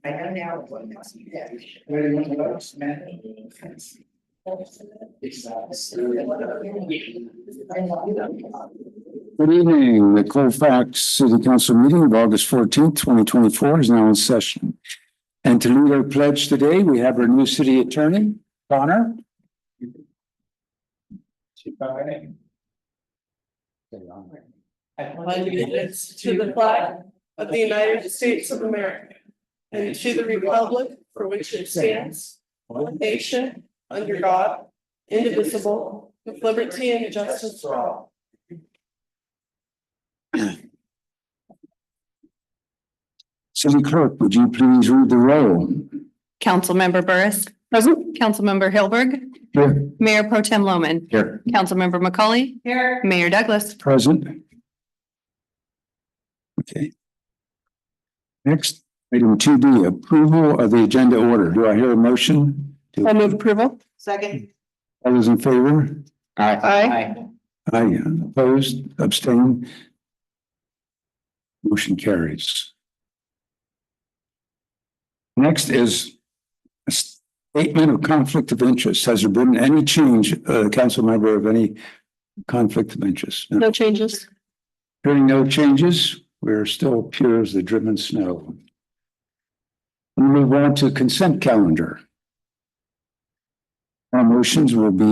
I know now what it's. Good evening. The Colfax City Council meeting of August 14th, 2024 is now in session. And to lead our pledge today, we have our new city attorney, Connor. I pledge allegiance to the flag of the United States of America and to the republic for which it stands, one nation, under God, indivisible, with liberty and justice for all. City Clerk, would you please read the roll? Councilmember Burris. Present. Councilmember Hilberg. Here. Mayor Pro Tem Loman. Here. Councilmember McCauley. Here. Mayor Douglas. Present. Okay. Next, item 2D, approval of the agenda order. Do I hear a motion? I move approval. Second. All those in favor? Aye. Aye. Opposed, abstained. Motion carries. Next is a statement of conflict of interest. Has there been any change, council member, of any conflict of interest? No changes. Hearing no changes, we're still pure as the driven snow. We move on to consent calendar. Our motions will be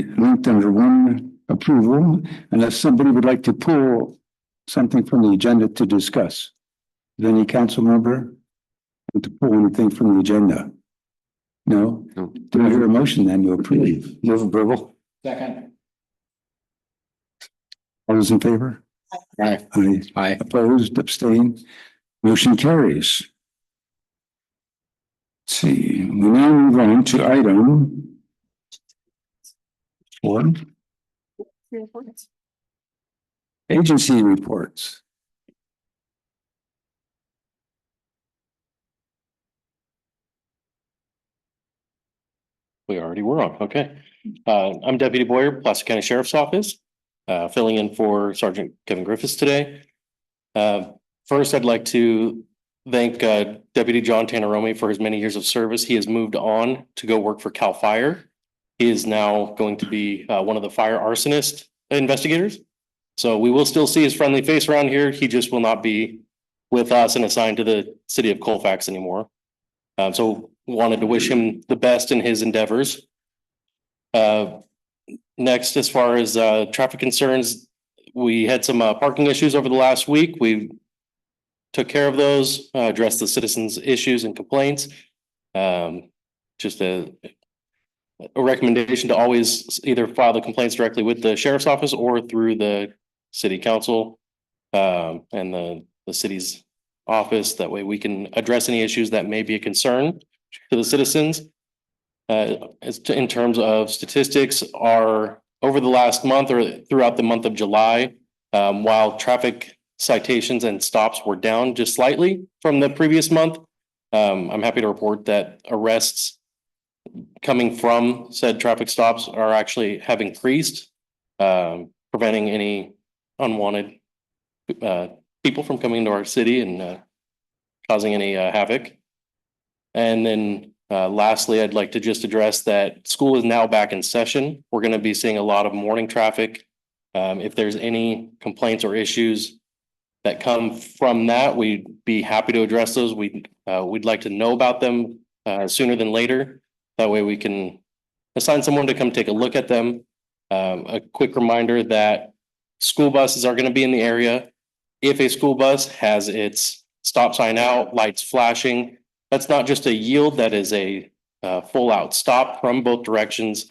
linked under one approval unless somebody would like to pull something from the agenda to discuss. Does any council member want to pull anything from the agenda? No? Do I hear a motion then to approve? Move approval. Second. All those in favor? Aye. Aye. Aye. Opposed, abstained, motion carries. Let's see, we now move on to item 4. Agency reports. We already were on, okay. I'm Deputy Boyer, Placer County Sheriff's Office, filling in for Sergeant Kevin Griffiths today. First, I'd like to thank Deputy John Tannerome for his many years of service. He has moved on to go work for CAL FIRE. He is now going to be one of the fire arsonist investigators. So we will still see his friendly face around here. He just will not be with us and assigned to the city of Colfax anymore. So wanted to wish him the best in his endeavors. Next, as far as traffic concerns, we had some parking issues over the last week. We took care of those, addressed the citizens' issues and complaints. Just a recommendation to always either file the complaints directly with the sheriff's office or through the city council and the city's office. That way we can address any issues that may be a concern to the citizens. In terms of statistics, are over the last month or throughout the month of July, while traffic citations and stops were down just slightly from the previous month, I'm happy to report that arrests coming from said traffic stops are actually have increased, preventing any unwanted people from coming into our city and causing any havoc. And then lastly, I'd like to just address that school is now back in session. We're going to be seeing a lot of morning traffic. If there's any complaints or issues that come from that, we'd be happy to address those. We'd like to know about them sooner than later. That way we can assign someone to come take a look at them. A quick reminder that school buses are going to be in the area. If a school bus has its stop sign out, lights flashing, that's not just a yield, that is a full out stop from both directions.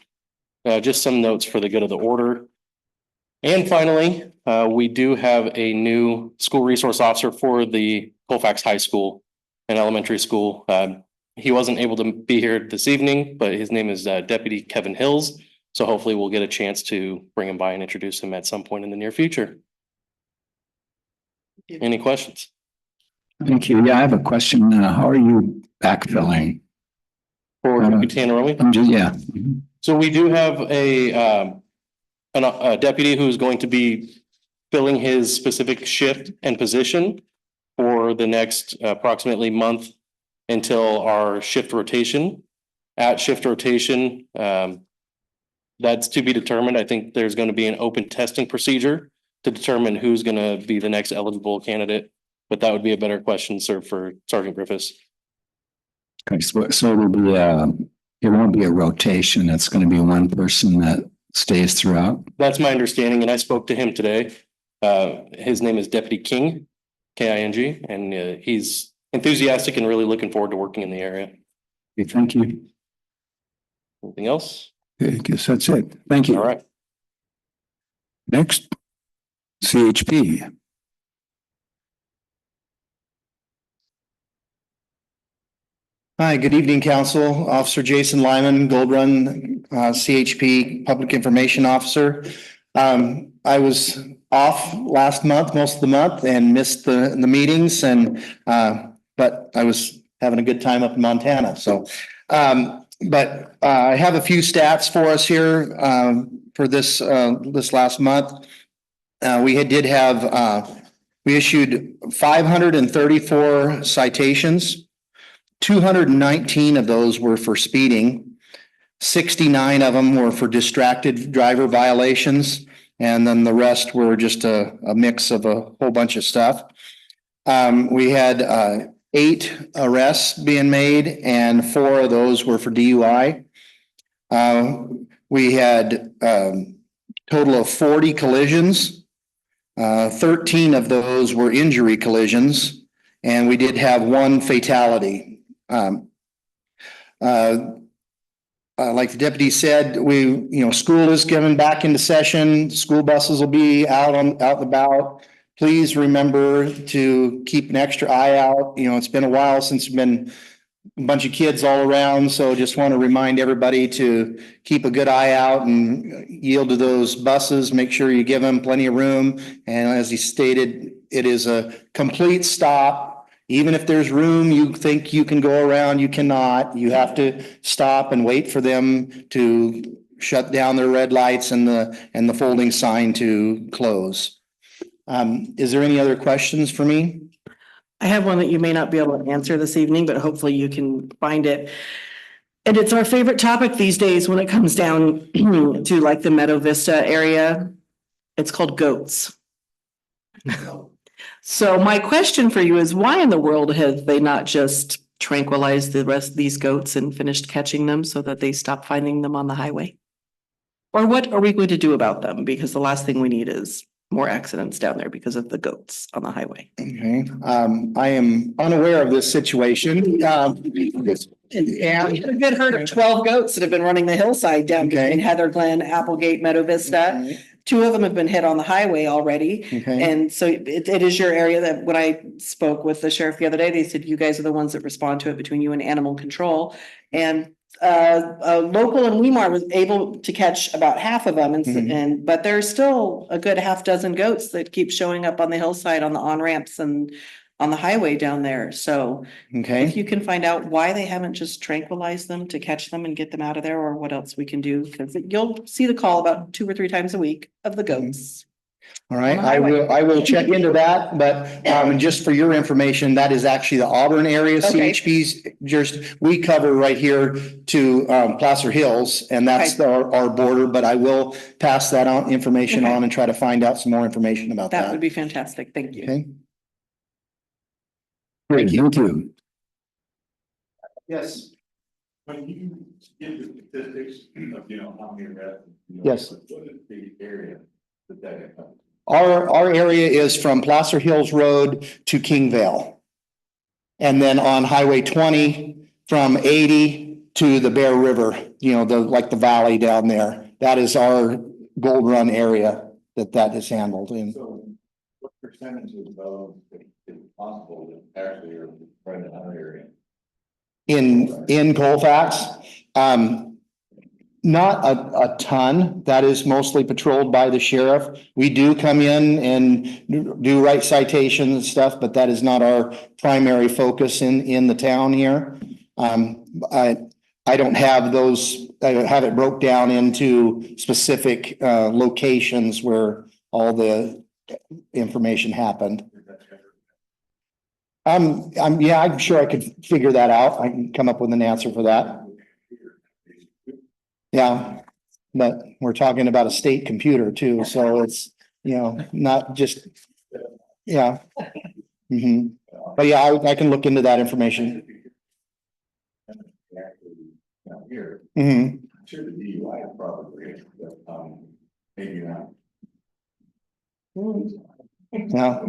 Just some notes for the good of the order. And finally, we do have a new school resource officer for the Colfax High School and Elementary School. He wasn't able to be here this evening, but his name is Deputy Kevin Hills. So hopefully we'll get a chance to bring him by and introduce him at some point in the near future. Any questions? Thank you. Yeah, I have a question. How are you backfilling? For Tannerome? I'm just, yeah. So we do have a deputy who's going to be filling his specific shift and position for the next approximately month until our shift rotation. At shift rotation, that's to be determined. I think there's going to be an open testing procedure to determine who's going to be the next eligible candidate. But that would be a better question, sir, for Sergeant Griffiths. Okay, so it'll be it won't be a rotation. It's going to be one person that stays throughout. That's my understanding, and I spoke to him today. His name is Deputy King, King, and he's enthusiastic and really looking forward to working in the area. Okay, thank you. Anything else? Okay, I guess that's it. Thank you. All right. Next, CHP. Hi, good evening, Council. Officer Jason Lyman, Gold Run, CHP Public Information Officer. I was off last month, most of the month, and missed the meetings, and but I was having a good time up in Montana. So, but I have a few stats for us here for this last month. We issued 534 citations. 219 of those were for speeding. 69 of them were for distracted driver violations. And then the rest were just a mix of a whole bunch of stuff. We had 8 arrests being made, and 4 of those were for DUI. We had a total of 40 collisions. 13 of those were injury collisions, and we did have 1 fatality. Like the deputy said, school is coming back into session. School buses will be out and about. Please remember to keep an extra eye out. It's been a while since been a bunch of kids all around. So just want to remind everybody to keep a good eye out and yield to those buses. Make sure you give them plenty of room. And as he stated, it is a complete stop. Even if there's room, you think you can go around, you cannot. You have to stop and wait for them to shut down their red lights and the folding sign to close. Is there any other questions for me? I have one that you may not be able to answer this evening, but hopefully you can find it. And it's our favorite topic these days when it comes down to like the Meadow Vista area. It's called goats. So my question for you is, why in the world have they not just tranquilized the rest of these goats and finished catching them so that they stop finding them on the highway? Or what are we going to do about them? Because the last thing we need is more accidents down there because of the goats on the highway. Okay, I am unaware of this situation. And a good herd of 12 goats that have been running the hillside down between Heather Glen, Applegate, Meadow Vista. 2 of them have been hit on the highway already. Okay. And so it is your area that when I spoke with the sheriff the other day, they said, you guys are the ones that respond to it between you and animal control. And a local in Weimar was able to catch about half of them. But there's still a good half dozen goats that keep showing up on the hillside, on the on-ramps and on the highway down there. So if you can find out why they haven't just tranquilized them to catch them and get them out of there, or what else we can do, because you'll see the call about 2 or 3 times a week of the goats. All right, I will check into that, but just for your information, that is actually the Auburn area. Okay. CHP's we cover right here to Placer Hills, and that's our border, but I will pass that information on and try to find out some more information about that. That would be fantastic. Thank you. Okay. Great, thank you. Yes. When you give the statistics of, how many arrests. Yes. The area that Our area is from Placer Hills Road to Kingvale. And then on Highway 20 from 80 to the Bear River, the valley down there. That is our Gold Run area that is handled in. So what percentage of those is possible that actually are right in our area? In Colfax, not a ton. That is mostly patrolled by the sheriff. We do come in and do write citations and stuff, but that is not our primary focus in the town here. I don't have those. I don't have it broke down into specific locations where all the information happened. Yeah, I'm sure I could figure that out. I can come up with an answer for that. Yeah, but we're talking about a state computer too, so it's, not just, yeah. Hmm. But yeah, I can look into that information. Here, Hmm. I'm sure the DUI probably, but, maybe not. Yeah.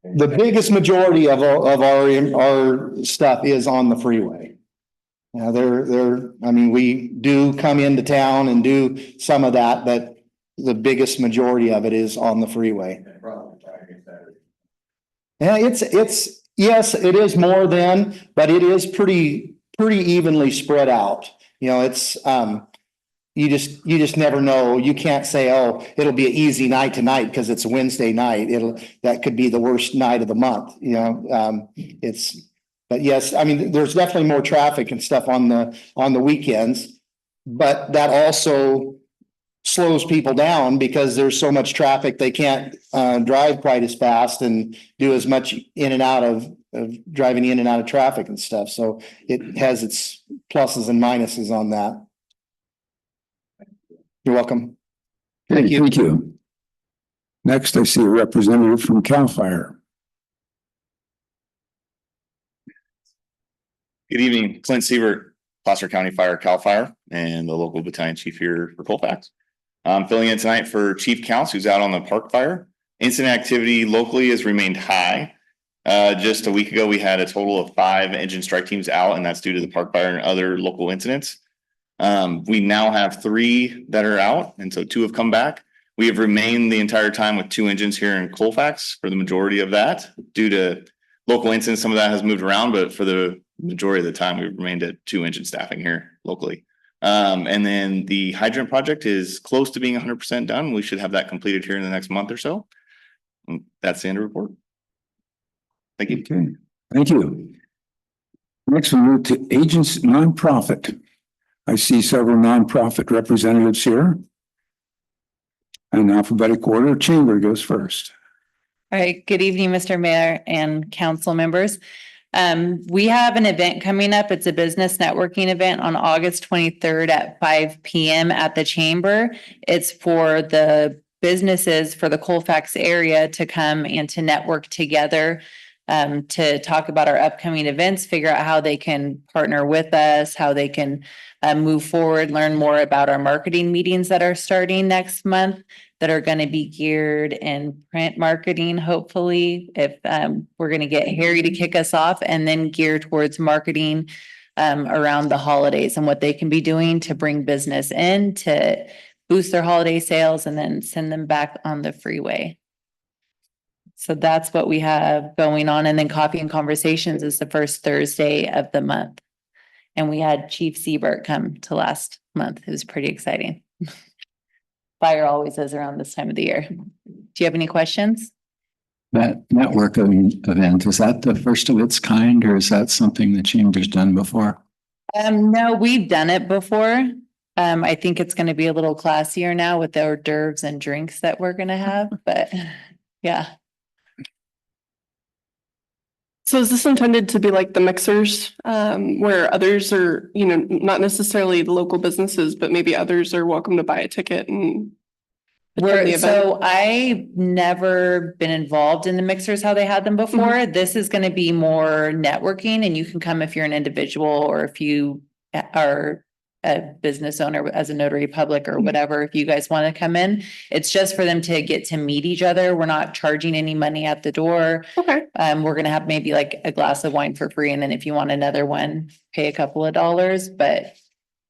The biggest majority of our stuff is on the freeway. Yeah, I mean, we do come into town and do some of that, but the biggest majority of it is on the freeway. Probably try to get that. Yeah, yes, it is more than, but it is pretty evenly spread out. It's, you just never know. You can't say, oh, it'll be an easy night tonight because it's a Wednesday night. That could be the worst night of the month, but yes, I mean, there's definitely more traffic and stuff on the weekends. But that also slows people down because there's so much traffic, they can't drive quite as fast and do as much in and out of driving in and out of traffic and stuff. So it has its pluses and minuses on that. You're welcome. Thank you. Next, I see a representative from CAL FIRE. Good evening, Clint Sievert, Placer County Fire, CAL FIRE, and the local battalion chief here for Colfax. I'm filling in tonight for Chief Counts, who's out on the park fire. Incident activity locally has remained high. Just a week ago, we had a total of 5 engine strike teams out, and that's due to the park fire and other local incidents. We now have 3 that are out, and so 2 have come back. We have remained the entire time with 2 engines here in Colfax for the majority of that. Due to local incidents, some of that has moved around, but for the majority of the time, we've remained at 2 engine staffing here locally. And then the hydrant project is close to being 100% done. We should have that completed here in the next month or so. And that's the end of the report. Thank you. Okay, thank you. Next, we move to agents nonprofit. I see several nonprofit representatives here. In alphabetical order, Chamber goes first. All right, good evening, Mr. Mayor and council members. We have an event coming up. It's a business networking event on August 23rd at 5 p.m. at the Chamber. It's for the businesses for the Colfax area to come and to network together, to talk about our upcoming events, figure out how they can partner with us, how they can move forward, learn more about our marketing meetings that are starting next month that are going to be geared in print marketing, hopefully, if we're going to get Harry to kick us off, and then gear towards marketing around the holidays and what they can be doing to bring business in, to boost their holiday sales, and then send them back on the freeway. So that's what we have going on. And then Coffee and Conversations is the first Thursday of the month. And we had Chief Siebert come to last month. It was pretty exciting. Fire always is around this time of the year. Do you have any questions? That networking event, is that the first of its kind, or is that something the Chamber's done before? No, we've done it before. I think it's going to be a little classier now with the hors d'oeuvres and drinks that we're going to have, but yeah. So is this intended to be like the mixers, where others are, not necessarily the local businesses, but maybe others are welcome to buy a ticket and attend the event? So I've never been involved in the mixers, how they had them before. This is going to be more networking, and you can come if you're an individual or if you are a business owner as a notary public or whatever. If you guys want to come in, it's just for them to get to meet each other. We're not charging any money at the door. Okay. We're going to have maybe like a glass of wine for free. And then if you want another one, pay a couple of dollars, but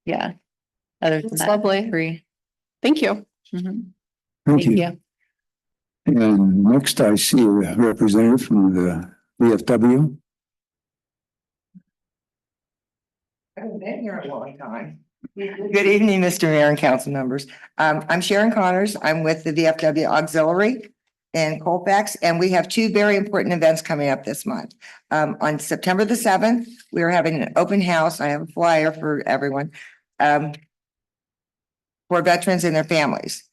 yeah. Other than That's that, lovely. free. Thank you. Mhm. Thank you. And next, I see a representative from the VFW. I haven't been here a long time. Good evening, Mr. Mayor and council members. I'm Sharon Connors. I'm with the VFW Auxiliary in Colfax, and we have 2 very important events coming up this month. On September the 7th, we are having an open house. I have a flyer for everyone, for veterans and their families.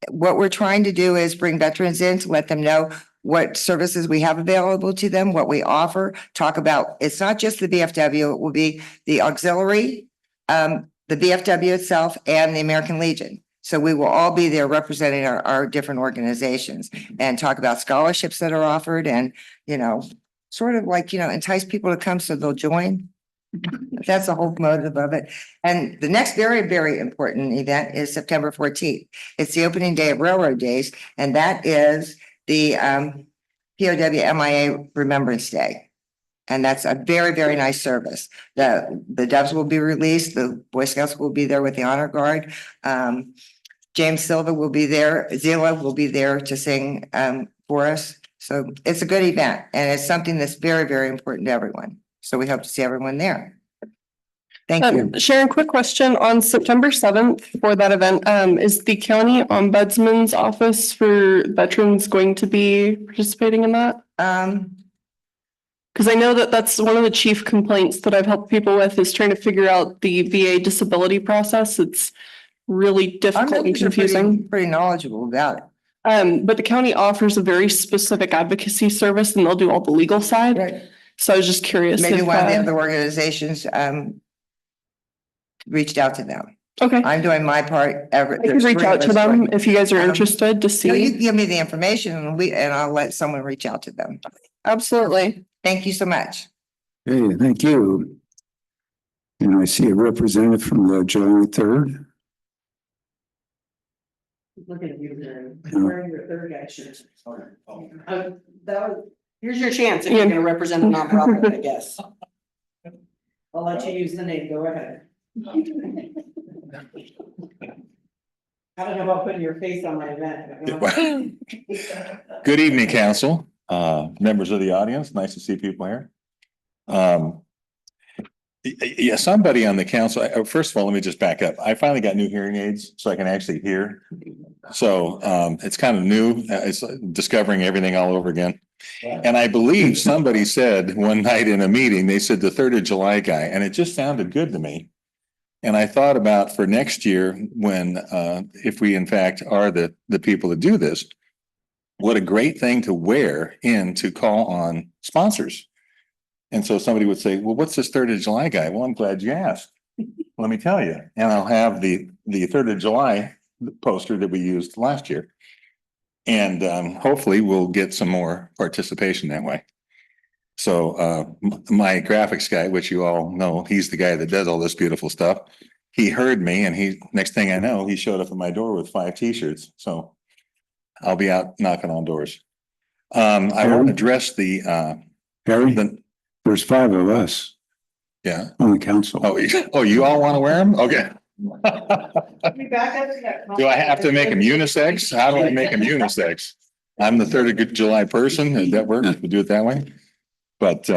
What we're trying to do is bring veterans in to let them know what services we have available to them, what we offer, talk about, it's not just the VFW, it will be the auxiliary, the VFW itself and the American Legion. So we will all be there representing our different organizations and talk about scholarships that are offered and, sort of like, entice people to come so they'll join. That's the whole motive of it. And the next very, very important event is September 14th. It's the opening day of Railroad Days, and that is the POW MIA Remembrance Day. And that's a very, very nice service. The Doves will be released. The Boy Scouts will be there with the Honor Guard. James Silva will be there. Zila will be there to sing for us. So it's a good event, and it's something that's very, very important to everyone. So we hope to see everyone there. Thank you. Sharon, quick question on September 7th for that event. Is the county ombudsman's office for veterans going to be participating in that? Because I know that that's one of the chief complaints that I've helped people with is trying to figure out the VA disability process. It's really difficult and confusing. Pretty knowledgeable about it. But the county offers a very specific advocacy service and they'll do all the legal side. Right. So I was just curious. Maybe if, one of the other organizations reached out to them. Okay. I'm doing my part. I could reach out to them if you guys are interested to No, you see. give me the information and I'll let someone reach out to them. Absolutely. Thank you so much. Hey, thank you. And I see a representative from the July 3rd. Look at you, Mary. Yeah. Wearing your third guy shirt. Here's your chance if you're gonna represent a nonprofit, I guess. I'll let you use the name, go ahead. I don't know about putting your face on my event. Good evening, council, members of the audience. Nice to see people here. Yeah, somebody on the council, first of all, let me just back up. I finally got new hearing aids so I can actually hear. So it's kind of new. It's discovering everything all over again. And I believe somebody said one night in a meeting, they said the 3rd of July guy, and it just sounded good to me. And I thought about for next year when if we in fact are the people that do this, what a great thing to wear in to call on sponsors. And so somebody would say, well, what's this 3rd of July guy? Well, I'm glad you asked. Let me tell you. And I'll have the 3rd of July poster that we used last year. And hopefully we'll get some more participation that way. So my graphics guy, which you all know, he's the guy that does all this beautiful stuff. He heard me and next thing I know, he showed up at my door with 5 t-shirts. So I'll be out knocking on doors. I want to address Harry, the there's 5 of us yeah. on the council. Oh, you all want to wear them? Okay. Do I have to make them unisex? How do I make them unisex? I'm the 3rd of July person. Does that work? We do it that way. But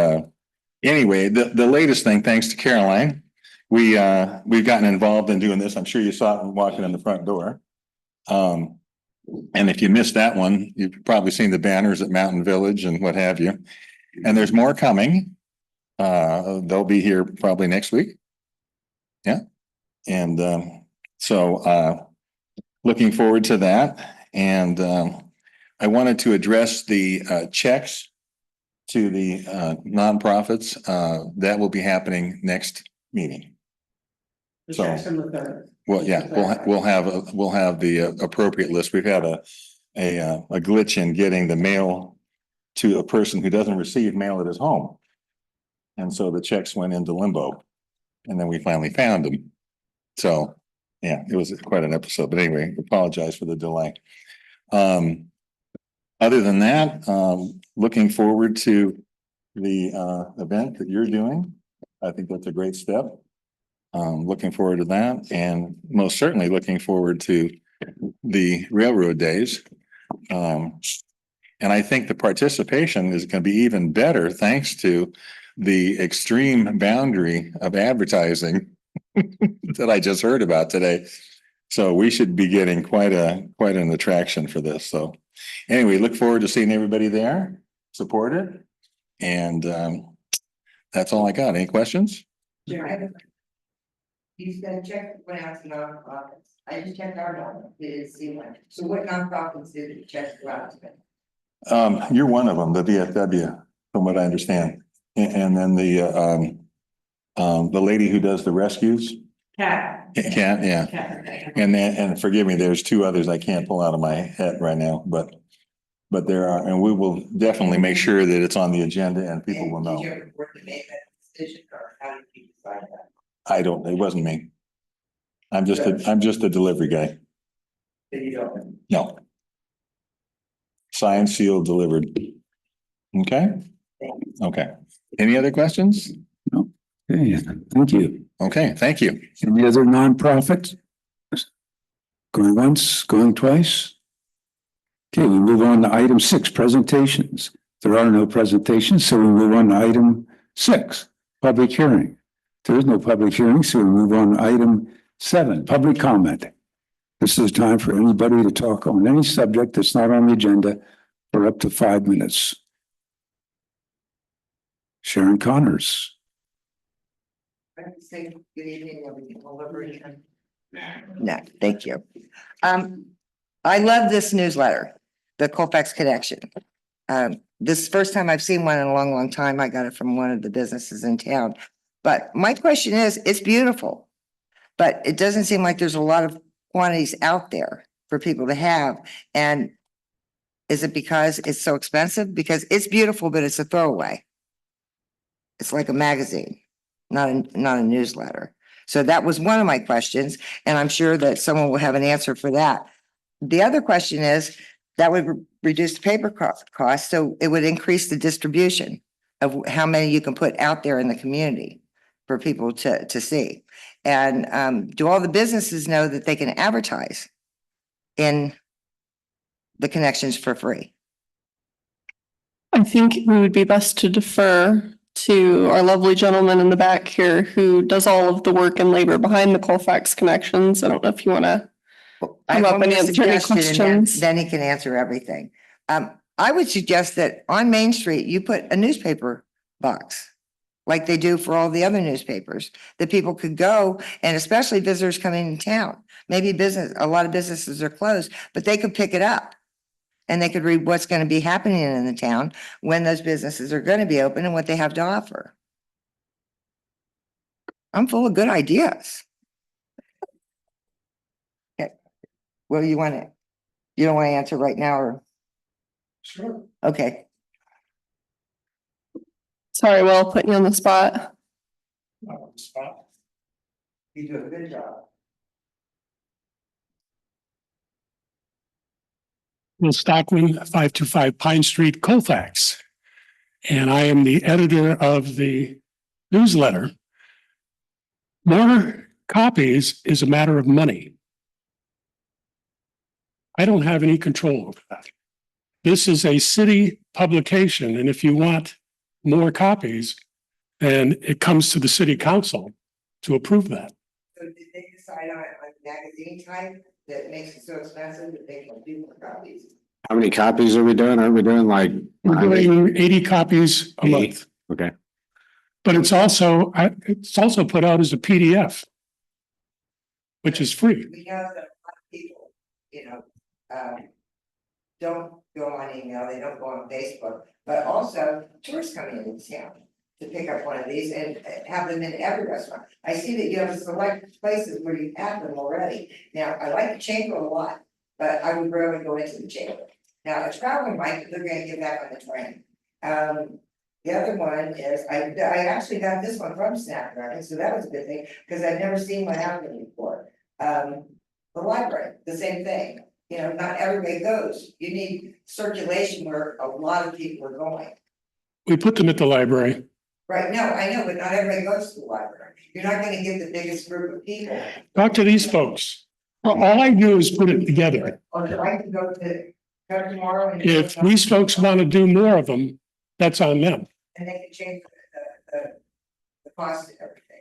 anyway, the latest thing, thanks to Caroline, we've gotten involved in doing this. I'm sure you saw it walking in the front door. And if you missed that one, you've probably seen the banners at Mountain Village and what have you. And there's more coming. They'll be here probably next week. Yeah. And so looking forward to that. And I wanted to address the checks to the nonprofits. That will be happening next meeting. So, well, yeah, we'll have the appropriate list. We've had a glitch in getting the mail to a person who doesn't receive mail at his home. And so the checks went into limbo and then we finally found them. So yeah, it was quite an episode, but anyway, apologize for the delay. Other than that, looking forward to the event that you're doing. I think that's a great step. Looking forward to that and most certainly looking forward to the railroad days. And I think the participation is going to be even better thanks to the extreme boundary of advertising that I just heard about today. So we should be getting quite an attraction for this. So anyway, look forward to seeing everybody there, support it. And that's all I got. Any questions? You said check what else nonprofits. I just checked our nonprofits, didn't see one. So what nonprofits did you check out? You're one of them, the VFW, from what I understand. And then the lady who does the rescues. Cat. Can't, yeah. Cat. And forgive me, there's two others I can't pull out of my head right now, but there are, and we will definitely make sure that it's on the agenda and people will know. Did you ever work to make that decision, or how did you decide that? It wasn't me. I'm just a delivery guy. That you don't. No. Signed, sealed, delivered. Okay? Okay. Any other questions? Okay, thank you. Okay, thank you. Any other nonprofits? Going once, going twice? Okay, we move on to item 6, presentations. There are no presentations, so we move on to item 6, public hearing. There is no public hearing, so we move on to item 7, public comment. This is time for anybody to talk on any subject that's not on the agenda for up to 5 minutes. Sharon Connors. I can say good evening, everything all over again. No, thank you. I love this newsletter, the Colfax Connection. This is the first time I've seen one in a long, long time. I got it from one of the businesses in town. But my question is, it's beautiful, but it doesn't seem like there's a lot of quantities out there for people to have. And is it because it's so expensive? Because it's beautiful, but it's a throwaway. It's like a magazine, not a newsletter. So that was one of my questions, and I'm sure that someone will have an answer for that. The other question is, that would reduce the paper cost, so it would increase the distribution of how many you can put out there in the community for people to see. And do all the businesses know that they can advertise in the connections for free? I think it would be best to defer to our lovely gentleman in the back here who does all of the work and labor behind the Colfax connections. I don't know if you want to come up and answer any questions. Then he can answer everything. I would suggest that on Main Street, you put a newspaper box like they do for all the other newspapers, that people could go, and especially visitors coming in town. Maybe a lot of businesses are closed, but they could pick it up. And they could read what's going to be happening in the town, when those businesses are going to be open, and what they have to offer. I'm full of good ideas. Okay. Well, you don't want to answer right now, or? Sure. Okay. Sorry, Will, putting you on the spot. You do a good job. Will Stockman, 525 Pine Street, Colfax. And I am the editor of the newsletter. More copies is a matter of money. I don't have any control over that. This is a city publication, and if you want more copies, then it comes to the city council to approve that. So did they decide on magazine type that makes it so expensive that they can do more copies? How many copies are we doing? Are we doing like? We're doing 80 copies a month. Okay. But it's also put out as a PDF, which is free. We know that a lot of people, don't go on email, they don't go on Facebook, but also tourists coming into town to pick up one of these and have them in every restaurant. I see that you have select places where you have them already. Now, I like the chamber a lot, but I would rather go into the chamber. Now, a traveling mic, they're gonna get back on the train. The other one is, I actually got this one from Snapdragon, so that was a good thing, because I've never seen one happen before. The library, the same thing. Not everybody goes. You need circulation where a lot of people are going. We put them at the library. Right, no, I know, but not everybody goes to the library. You're not gonna get the biggest group of people. Talk to these folks. All I do is put it together. Or if I can go tomorrow and. If these folks want to do more of them, that's on them. And they can change the cost of everything.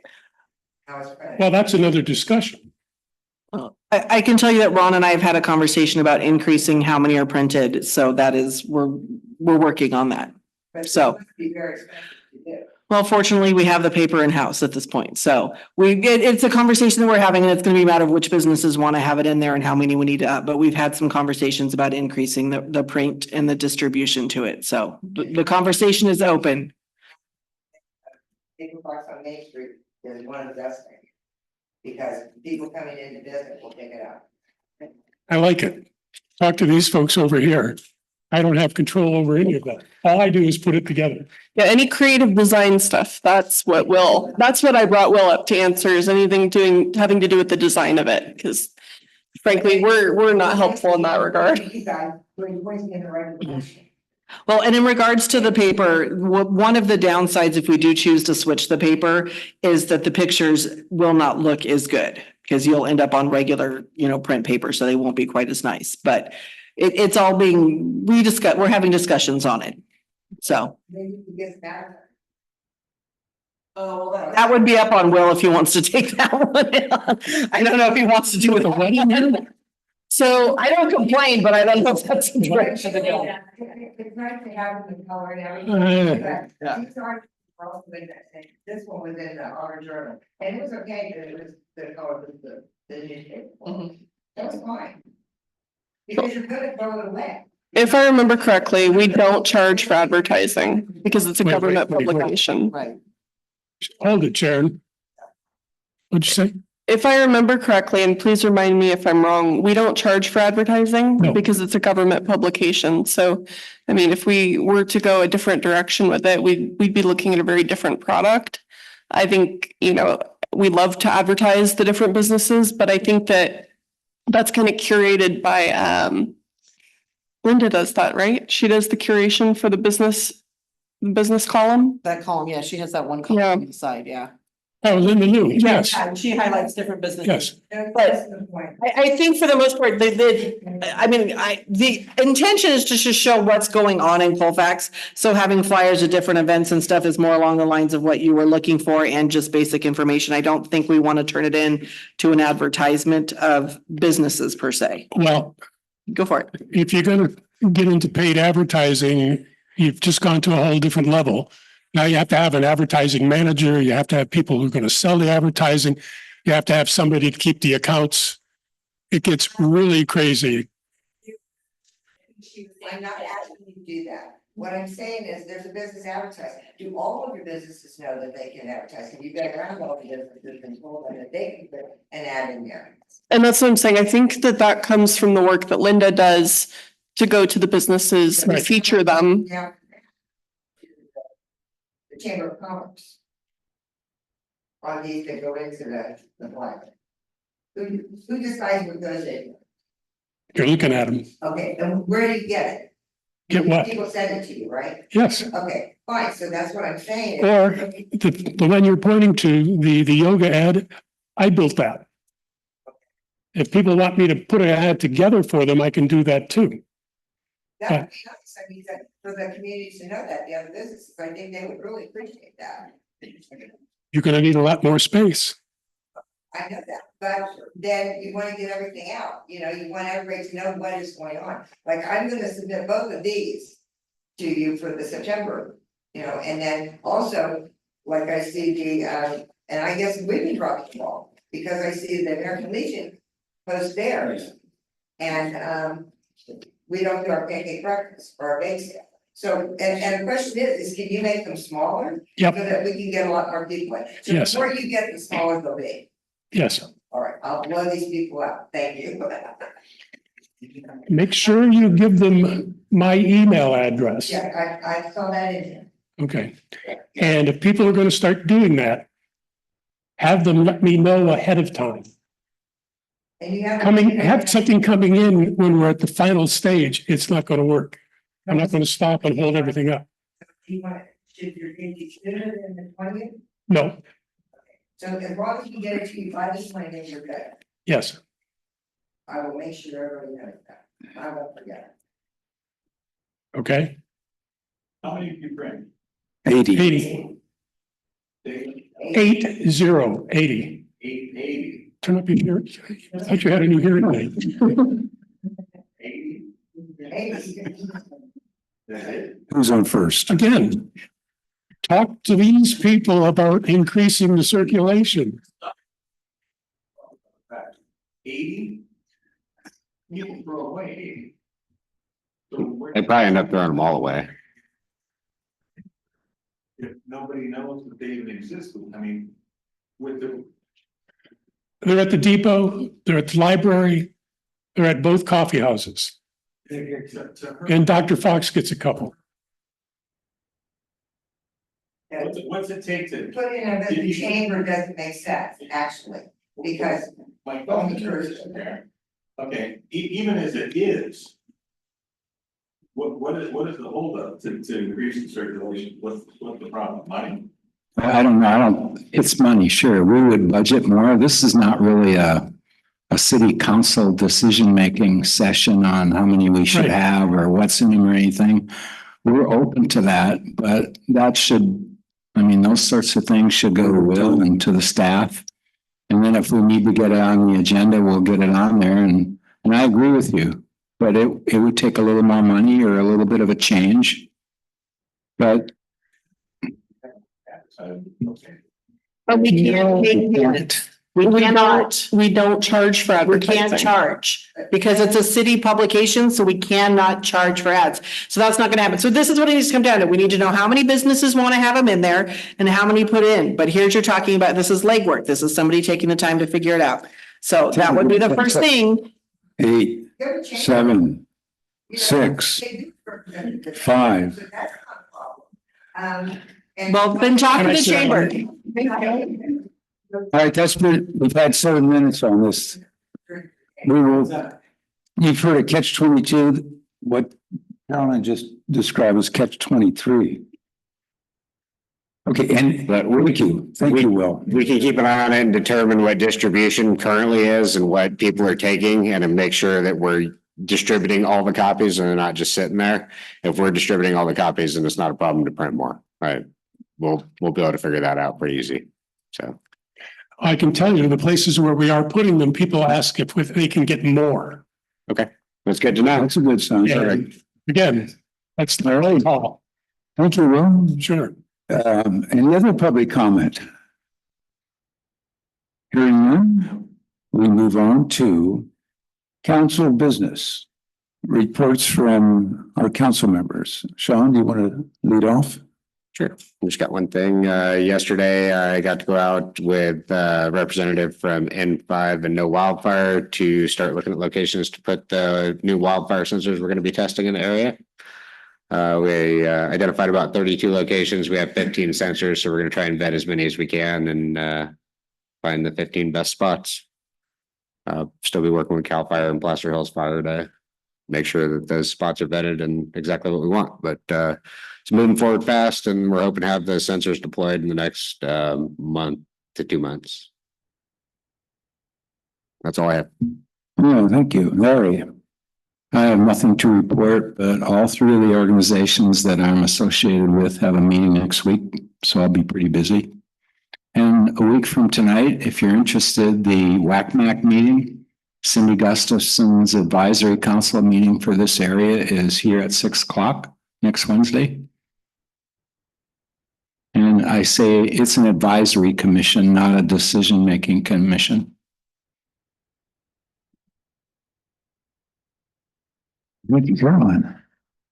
How it's printed. Well, that's another discussion. I can tell you that Ron and I have had a conversation about increasing how many are printed, so that is, we're working on that. But it So. must be very expensive to do. Well, fortunately, we have the paper in-house at this point. So it's a conversation that we're having, and it's gonna be a matter of which businesses want to have it in there and how many we need to up. But we've had some conversations about increasing the print and the distribution to it. So the conversation is open. People parks on Main Street is one of the best things. Because people coming into business will pick it up. I like it. Talk to these folks over here. I don't have control over any of that. All I do is put it together. Yeah, any creative design stuff, that's what I brought Will up to answer, is anything having to do with the design of it, because frankly, we're not helpful in that regard. You guys, we're pointing in the right direction. Well, and in regards to the paper, one of the downsides, if we do choose to switch the paper, is that the pictures will not look as good. Because you'll end up on regular, print paper, so they won't be quite as nice, but it's all being, we're having discussions on it. So Maybe it gets better. oh, well, that would be up on Will if he wants to take that one. I don't know if he wants to do with a wedding. So I don't complain, but I don't know if that's the direction to go. It's nice to have them in color and everything. Yeah. These are also in that thing. This one was in the Orange Journal, and it was okay that it was the color of the newspaper. That was fine. Because you're gonna throw it away. If I remember correctly, we don't charge for advertising because it's a Wait, government wait. publication. Right. Hold it, Sharon. What'd you say? If I remember correctly, and please remind me if I'm wrong, we don't charge for advertising No. because it's a government publication. So, I mean, if we were to go a different direction with it, we'd be looking at a very different product. I think, we love to advertise the different businesses, but I think that that's kind of curated by, Linda does that, right? She does the curation for the business column. That column, yeah, she has that one column on the side, yeah. Oh, Linda Lou, yes, And she highlights different businesses. yes. That's the point. I think for the most part, the intention is just to show what's going on in Colfax. So having flyers of different events and stuff is more along the lines of what you were looking for and just basic information. I don't think we want to turn it in to an advertisement of businesses per se. Well, Go for it. if you're gonna get into paid advertising, you've just gone to a whole different level. Now you have to have an advertising manager, you have to have people who are gonna sell the advertising, you have to have somebody to keep the accounts. It gets really crazy. I'm not asking you to do that. What I'm saying is there's a business advertising. Do all of your businesses know that they can advertise? Have you been around all the businesses and told them that they can put an ad in there? And that's what I'm saying. I think that comes from the work that Linda does to go to the businesses and Right. feature them. Yeah. The Chamber of Commerce. On these that go into the flag. Who decides what goes in? You're looking at them. Okay, and where do you get it? Get what? People send it to you, right? Yes. Okay, fine, so that's what I'm saying. Or the one you're pointing to, the yoga ad, I built that. If people want me to put an ad together for them, I can do that too. That would be nice, I mean, that for the community to know that, the other businesses, I think they would really appreciate that. You're gonna need a lot more space. I know that, but then you wanna get everything out, you want everybody to know what is going on. Like, I'm gonna submit both of these to you for the September, and then also, like I see the, and I guess we've been dropping the ball, because I see the American Legion post theirs. And, we don't do our pancake breakfast or our bake sale. So, and the question is can you make them smaller? Yep. So that we can get a lot more people in. So Yes. the more you get, the smaller they'll be. Yes. All right, I'll blow these people out. Thank you. Make sure you give them my email address. Yeah, I saw that in here. Okay. And if people are gonna start doing that, have them let me know ahead of time. And you have. Have something coming in when we're at the final stage, it's not gonna work. I'm not gonna stop and hold everything up. You want, should your meeting sooner than the 20th? No, So as long as you get it to you by the 20th, you're good. yes, I will make sure everybody knows that. I won't forget. okay, How many did you bring? 80. 80. 80. 880. Turn up your hearing. I thought you had a new hearing aid. 80. Hey, That's it? Who's on first? Again, talk to these people about increasing the circulation. 80? You can throw away 80. They probably end up throwing them all away. If nobody knows that they even exist, I mean, with the. They're at the depot, they're at the library, they're at both coffee houses. And Dr. Fox gets a couple. What's it take to? Putting them in the chamber doesn't make sense, actually, because My phone is there. Okay, even as it is. What is the holdup to increase the circulation? What's the problem? Money? I don't know. It's money, sure. We would budget more. This is not really a city council decision-making session on how many we should Right. have or what's in them or anything. We're open to that, but that should, I mean, those sorts of things should go to Will and to the staff. And then if we need to get it on the agenda, we'll get it on there. And I agree with you, but it would take a little more money or a little bit of a change. But But we can't. We don't charge for advertising. We can't charge because it's a city publication, so we cannot charge for ads. So that's not gonna happen. So this is what it needs to come down to. We need to know how many businesses want to have them in there and how many put in. But here's you're talking about, this is legwork. This is somebody taking the time to figure it out. So that would be the first thing. 8, 7, 6, 5. Well, then talk to Can I the say chamber. All right, we've had 7 minutes on this. You've heard of catch 22, what Caroline just described as catch 23. Okay, and thank you, Will. We can keep an eye on it and determine what distribution currently is and what people are taking and then make sure that we're distributing all the copies and they're not just sitting there. If we're distributing all the copies, then it's not a problem to print more, right? We'll be able to figure that out pretty easy. So. I can tell you the places where we are putting them, people ask if they can get more. Okay, that's good to know. That's a good sign. And again, that's the right call. Thank you, Will. Sure. Any other public comment? Hearing none, we move on to council business. Reports from our council members. Sean, do you want to lead off? Sure. We just got one thing. Yesterday, I got to go out with a representative from N5 and No Wildfire to start looking at locations to put the new wildfire sensors we're going to be testing in the area. We identified about 32 locations. We have 15 sensors, so we're going to try and vet as many as we can and find the 15 best spots. Still be working with CAL FIRE and Placer Hills Fire to make sure that those spots are vetted and exactly what we want. But it's moving forward fast, and we're hoping to have the sensors deployed in the next month to 2 months. That's all I have. Oh, thank you, Larry. I have nothing to report, but all 3 of the organizations that I'm associated with have a meeting next week, so I'll be pretty busy. And a week from tonight, if you're interested, the WACMAC meeting, Cindy Gustafson's advisory council meeting for this area is here at 6 o'clock next Wednesday. And I say it's an advisory commission, not a decision-making commission. Thank you, Caroline.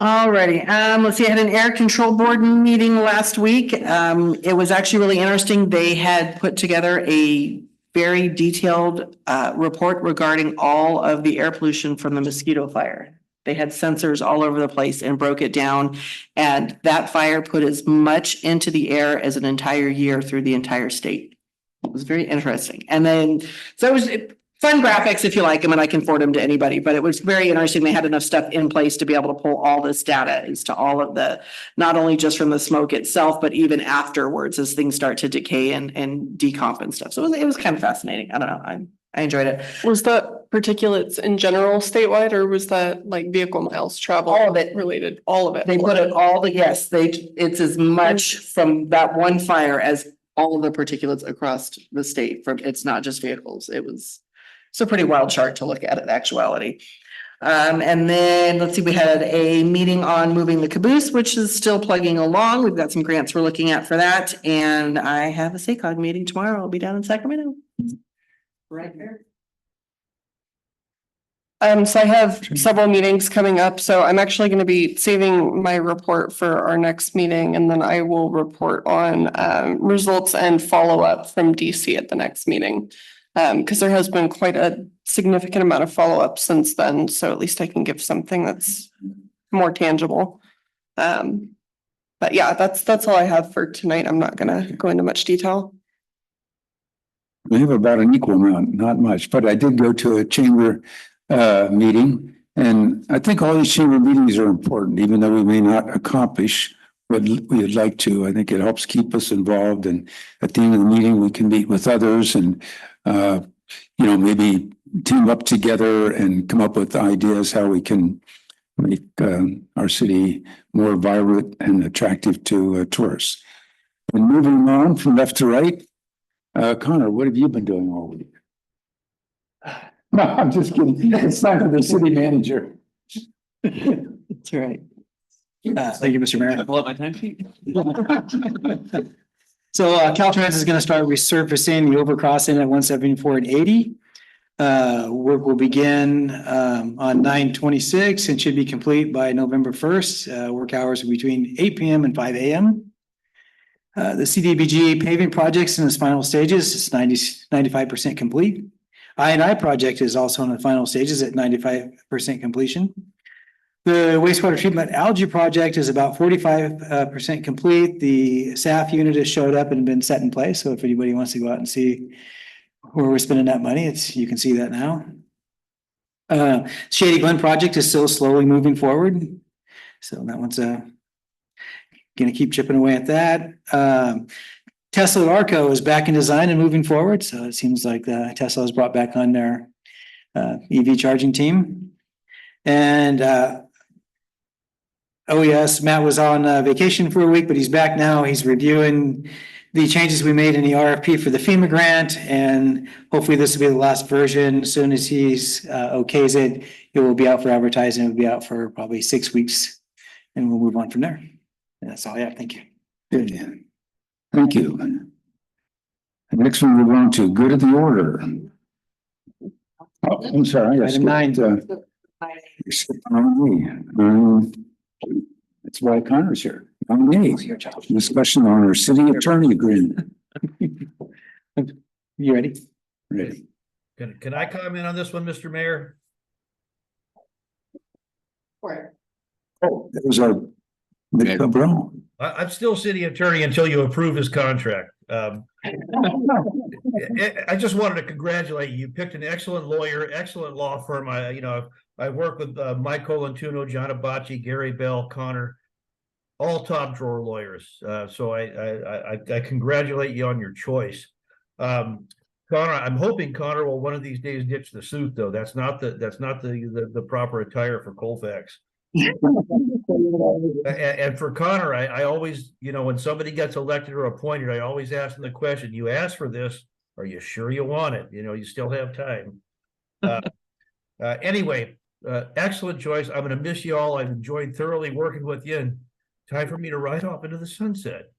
Alrighty, let's see, I had an air control board meeting last week. It was actually really interesting. They had put together a very detailed report regarding all of the air pollution from the mosquito fire. They had sensors all over the place and broke it down. And that fire put as much into the air as an entire year through the entire state. It was very interesting. And then, so it was fun graphics if you like them, and I can forward them to anybody, but it was very interesting. They had enough stuff in place to be able to pull all this data as to all of the, not only just from the smoke itself, but even afterwards as things start to decay and decomp and stuff. So it was kind of fascinating. I don't know. I enjoyed it. Was that particulates in general statewide, or was that like vehicle miles travel? All of it. Related, all of it. They put it all it's as much from that one fire as all of the particulates across the state. It's not just vehicles. It's a pretty wild chart to look at in actuality. And then, let's see, we had a meeting on moving the caboose, which is still plugging along. We've got some grants we're looking at for that. And I have a SACOG meeting tomorrow. I'll be down in Sacramento. Right there. So I have several meetings coming up, so I'm actually going to be saving my report for our next meeting, and then I will report on results and follow-up from DC at the next meeting. Because there has been quite a significant amount of follow-up since then, so at least I can give something that's more tangible. But yeah, that's all I have for tonight. I'm not gonna go into much detail. We have about an equal amount, not much, but I did go to a chamber meeting. And I think all these chamber meetings are important, even though we may not accomplish what we'd like to. I think it helps keep us involved. And at the end of the meeting, we can meet with others and, maybe team up together and come up with ideas how we can make our city more vibrant and attractive to tourists. And moving on from left to right, Connor, what have you been doing all week? No, I'm just kidding. It's time for the city manager. That's right. Thank you, Mr. Mayor. Pull up my time sheet. So Caltrans is going to start resurfacing the overcrossing at 174 and 80. Work will begin on 9/26 and should be complete by November 1st. Work hours are between 8 p.m. and 5 a.m. The CDBG paving project's in its final stages. It's 95% complete. I&I project is also in the final stages at 95% completion. The wastewater treatment algae project is about 45% complete. The SAF unit has showed up and been set in place. So if anybody wants to go out and see where we're spending that money, you can see that now. Shady Glen project is still slowly moving forward. So that one's going to keep chipping away at that. Tesla Arco is back in design and moving forward. So it seems like Tesla has brought back on their EV charging team. And yes, Matt was on vacation for a week, but he's back now. He's reviewing the changes we made in the RFP for the FEMA grant. And hopefully this will be the last version. As soon as he's okays it, it will be out for advertising. It will be out for probably 6 weeks and we'll move on from there. And that's all I have. Thank you. Good. Thank you. The next one we're on to good of the order. Oh, I'm sorry. Item 9. That's why Connor's here. Discussion on our city attorney agreement. You ready? Ready. Can I comment on this one, Mr. Mayor? Oh, that was our Nick Cabral. I'm still city attorney until you approve his contract. I just wanted to congratulate you. You picked an excellent lawyer, excellent law firm. I work with Mike Colantuno, John Abacci, Gary Bell, Connor, all top drawer lawyers. So I congratulate you on your choice. Connor, I'm hoping Connor will one of these days ditch the suit, though. That's not the proper attire for Colfax. And for Connor, I always, when somebody gets elected or appointed, I always ask them the question, you asked for this, are you sure you want it? You still have time. Anyway, excellent choice. I'm going to miss you all. I've enjoyed thoroughly working with you, and time for me to ride off into the sunset.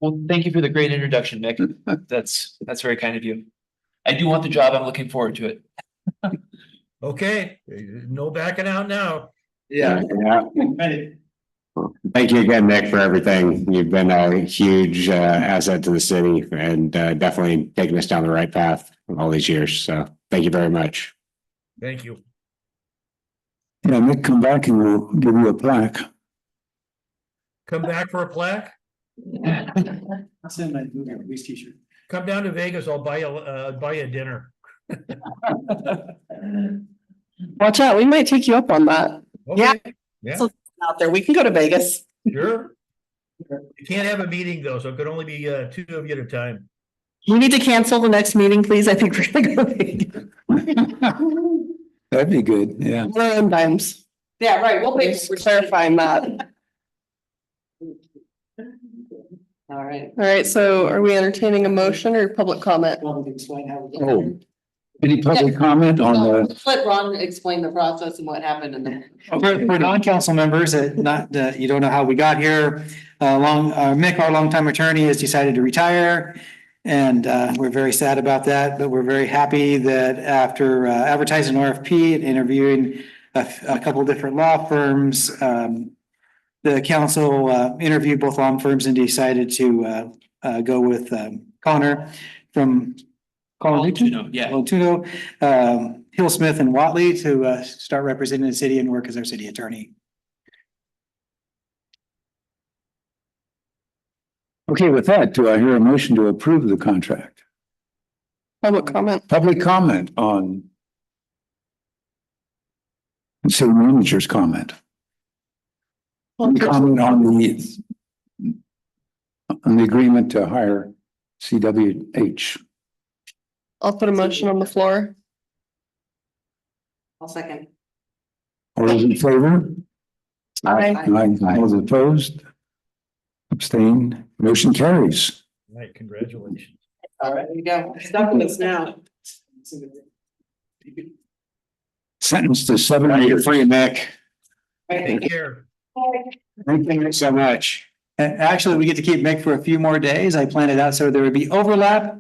Well, thank you for the great introduction, Nick. That's very kind of you. I do want the job. I'm looking forward to it. Okay, no backing out now. Yeah. Thank you again, Nick, for everything. You've been a huge asset to the city and definitely taking us down the right path all these years. So thank you very much. Thank you. Yeah, Nick, come back and we'll give you a plaque. Come back for a plaque? I'll send my Louis t-shirt. Come down to Vegas. I'll buy you dinner. Watch out, we might take you up on that. Okay. Yeah. So out there, we can go to Vegas. Sure. You can't have a meeting though, so it could only be 2 of you at a time. We need to cancel the next meeting, please. I think we're gonna go to Vegas. That'd be good. Yeah. Times. Yeah, right. We're clarifying that. All right. So are we entertaining a motion or public comment? Oh, Any public comment on the, Let Ron explain the process and what happened and then. For non-council members that you don't know how we got here, Mick, our longtime attorney, has decided to retire. And we're very sad about that, but we're very happy that after advertising RFP and interviewing a couple of different law firms, the council interviewed both law firms and decided to go with Connor from Tuno, Hill Smith and Watley to start representing the city and work as our city attorney. okay, with that, do I hear a motion to approve the contract? Public comment. Public comment on city manager's comment. Comment on the agreement to hire CWH. I'll put a motion on the floor. I'll second. All those in favor? Aye. Aye. All those opposed? Abstain? Motion carries. All right, congratulations. All right, there you go. Stuck with us now. Sentenced to 7 You're years. free, Mick. Take care. Thank you so much. And actually, we get to keep Mick for a few more days. I planned it out so there would be overlap,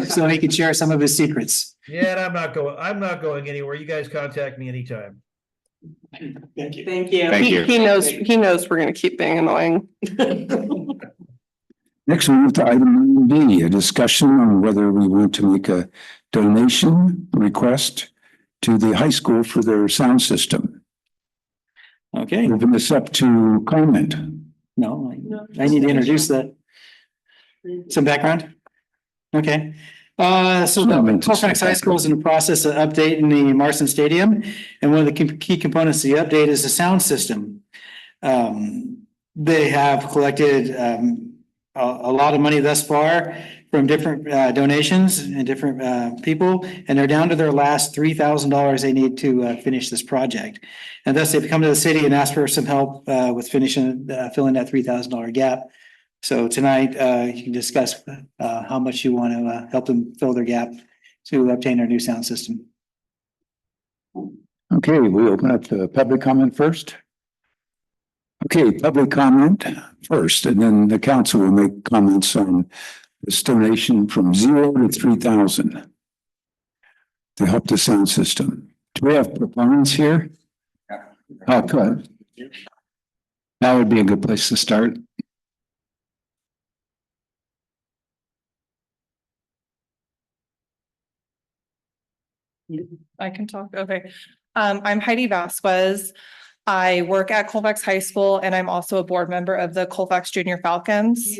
so he could share some of his secrets. Yeah, and I'm not going anywhere. You guys contact me anytime. Thank you. Thank you. Thank you. He knows we're gonna keep being annoying. Next, we move to item 9B, a discussion on whether we want to make a donation request to the high school for their sound system. Okay, Open this up to comment. no, I need to introduce some background. Okay, so the Colfax High School is in the process of updating the Marston Stadium, and one of the key components of the update is the sound system. They have collected a lot of money thus far from different donations and different people, and they're down to their last $3,000 they need to finish this project. And thus they've come to the city and asked for some help with filling that $3,000 gap. So tonight you can discuss how much you want to help them fill their gap to obtain their new sound system. Okay, we open up the public comment first. Okay, public comment first, and then the council will make comments on this donation from 0 to 3,000 to help the sound system. Do we have proponents here? Oh, good. That would be a good place to start. I can talk, okay. I'm Heidi Vasquez. I work at Colfax High School and I'm also a board member of the Colfax Junior Falcons.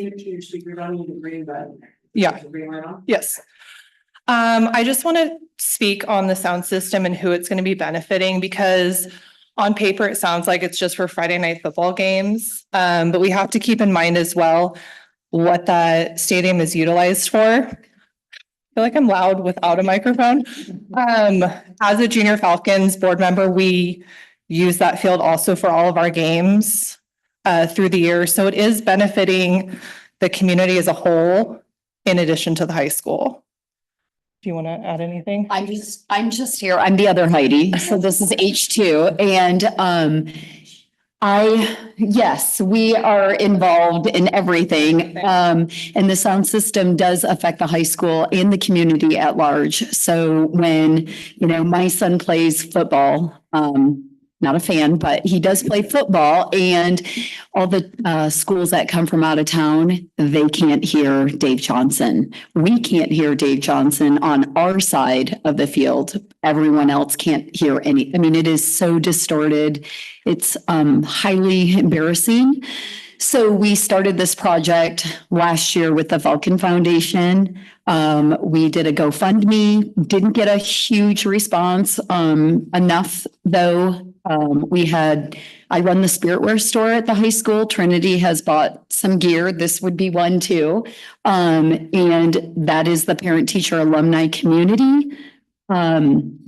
Yeah. Yes. I just want to speak on the sound system and who it's going to be benefiting, because on paper, it sounds like it's just for Friday night football games. But we have to keep in mind as well what that stadium is utilized for. I feel like I'm loud without a microphone. As a Junior Falcons board member, we use that field also for all of our games through the year. So it is benefiting the community as a whole, in addition to the high school. Do you want to add anything? I'm just here. I'm the other Heidi. So this is H2. And yes, we are involved in everything. And the sound system does affect the high school and the community at large. So when, my son plays football, not a fan, but he does play football, and all the schools that come from out of town, they can't hear Dave Johnson. We can't hear Dave Johnson on our side of the field. Everyone else can't hear any. I mean, it is so distorted. It's highly embarrassing. So we started this project last year with the Falcon Foundation. We did a GoFundMe, didn't get a huge response, enough though. I run the Spiritware store at the high school. Trinity has bought some gear. This would be one too. And that is the parent teacher alumni community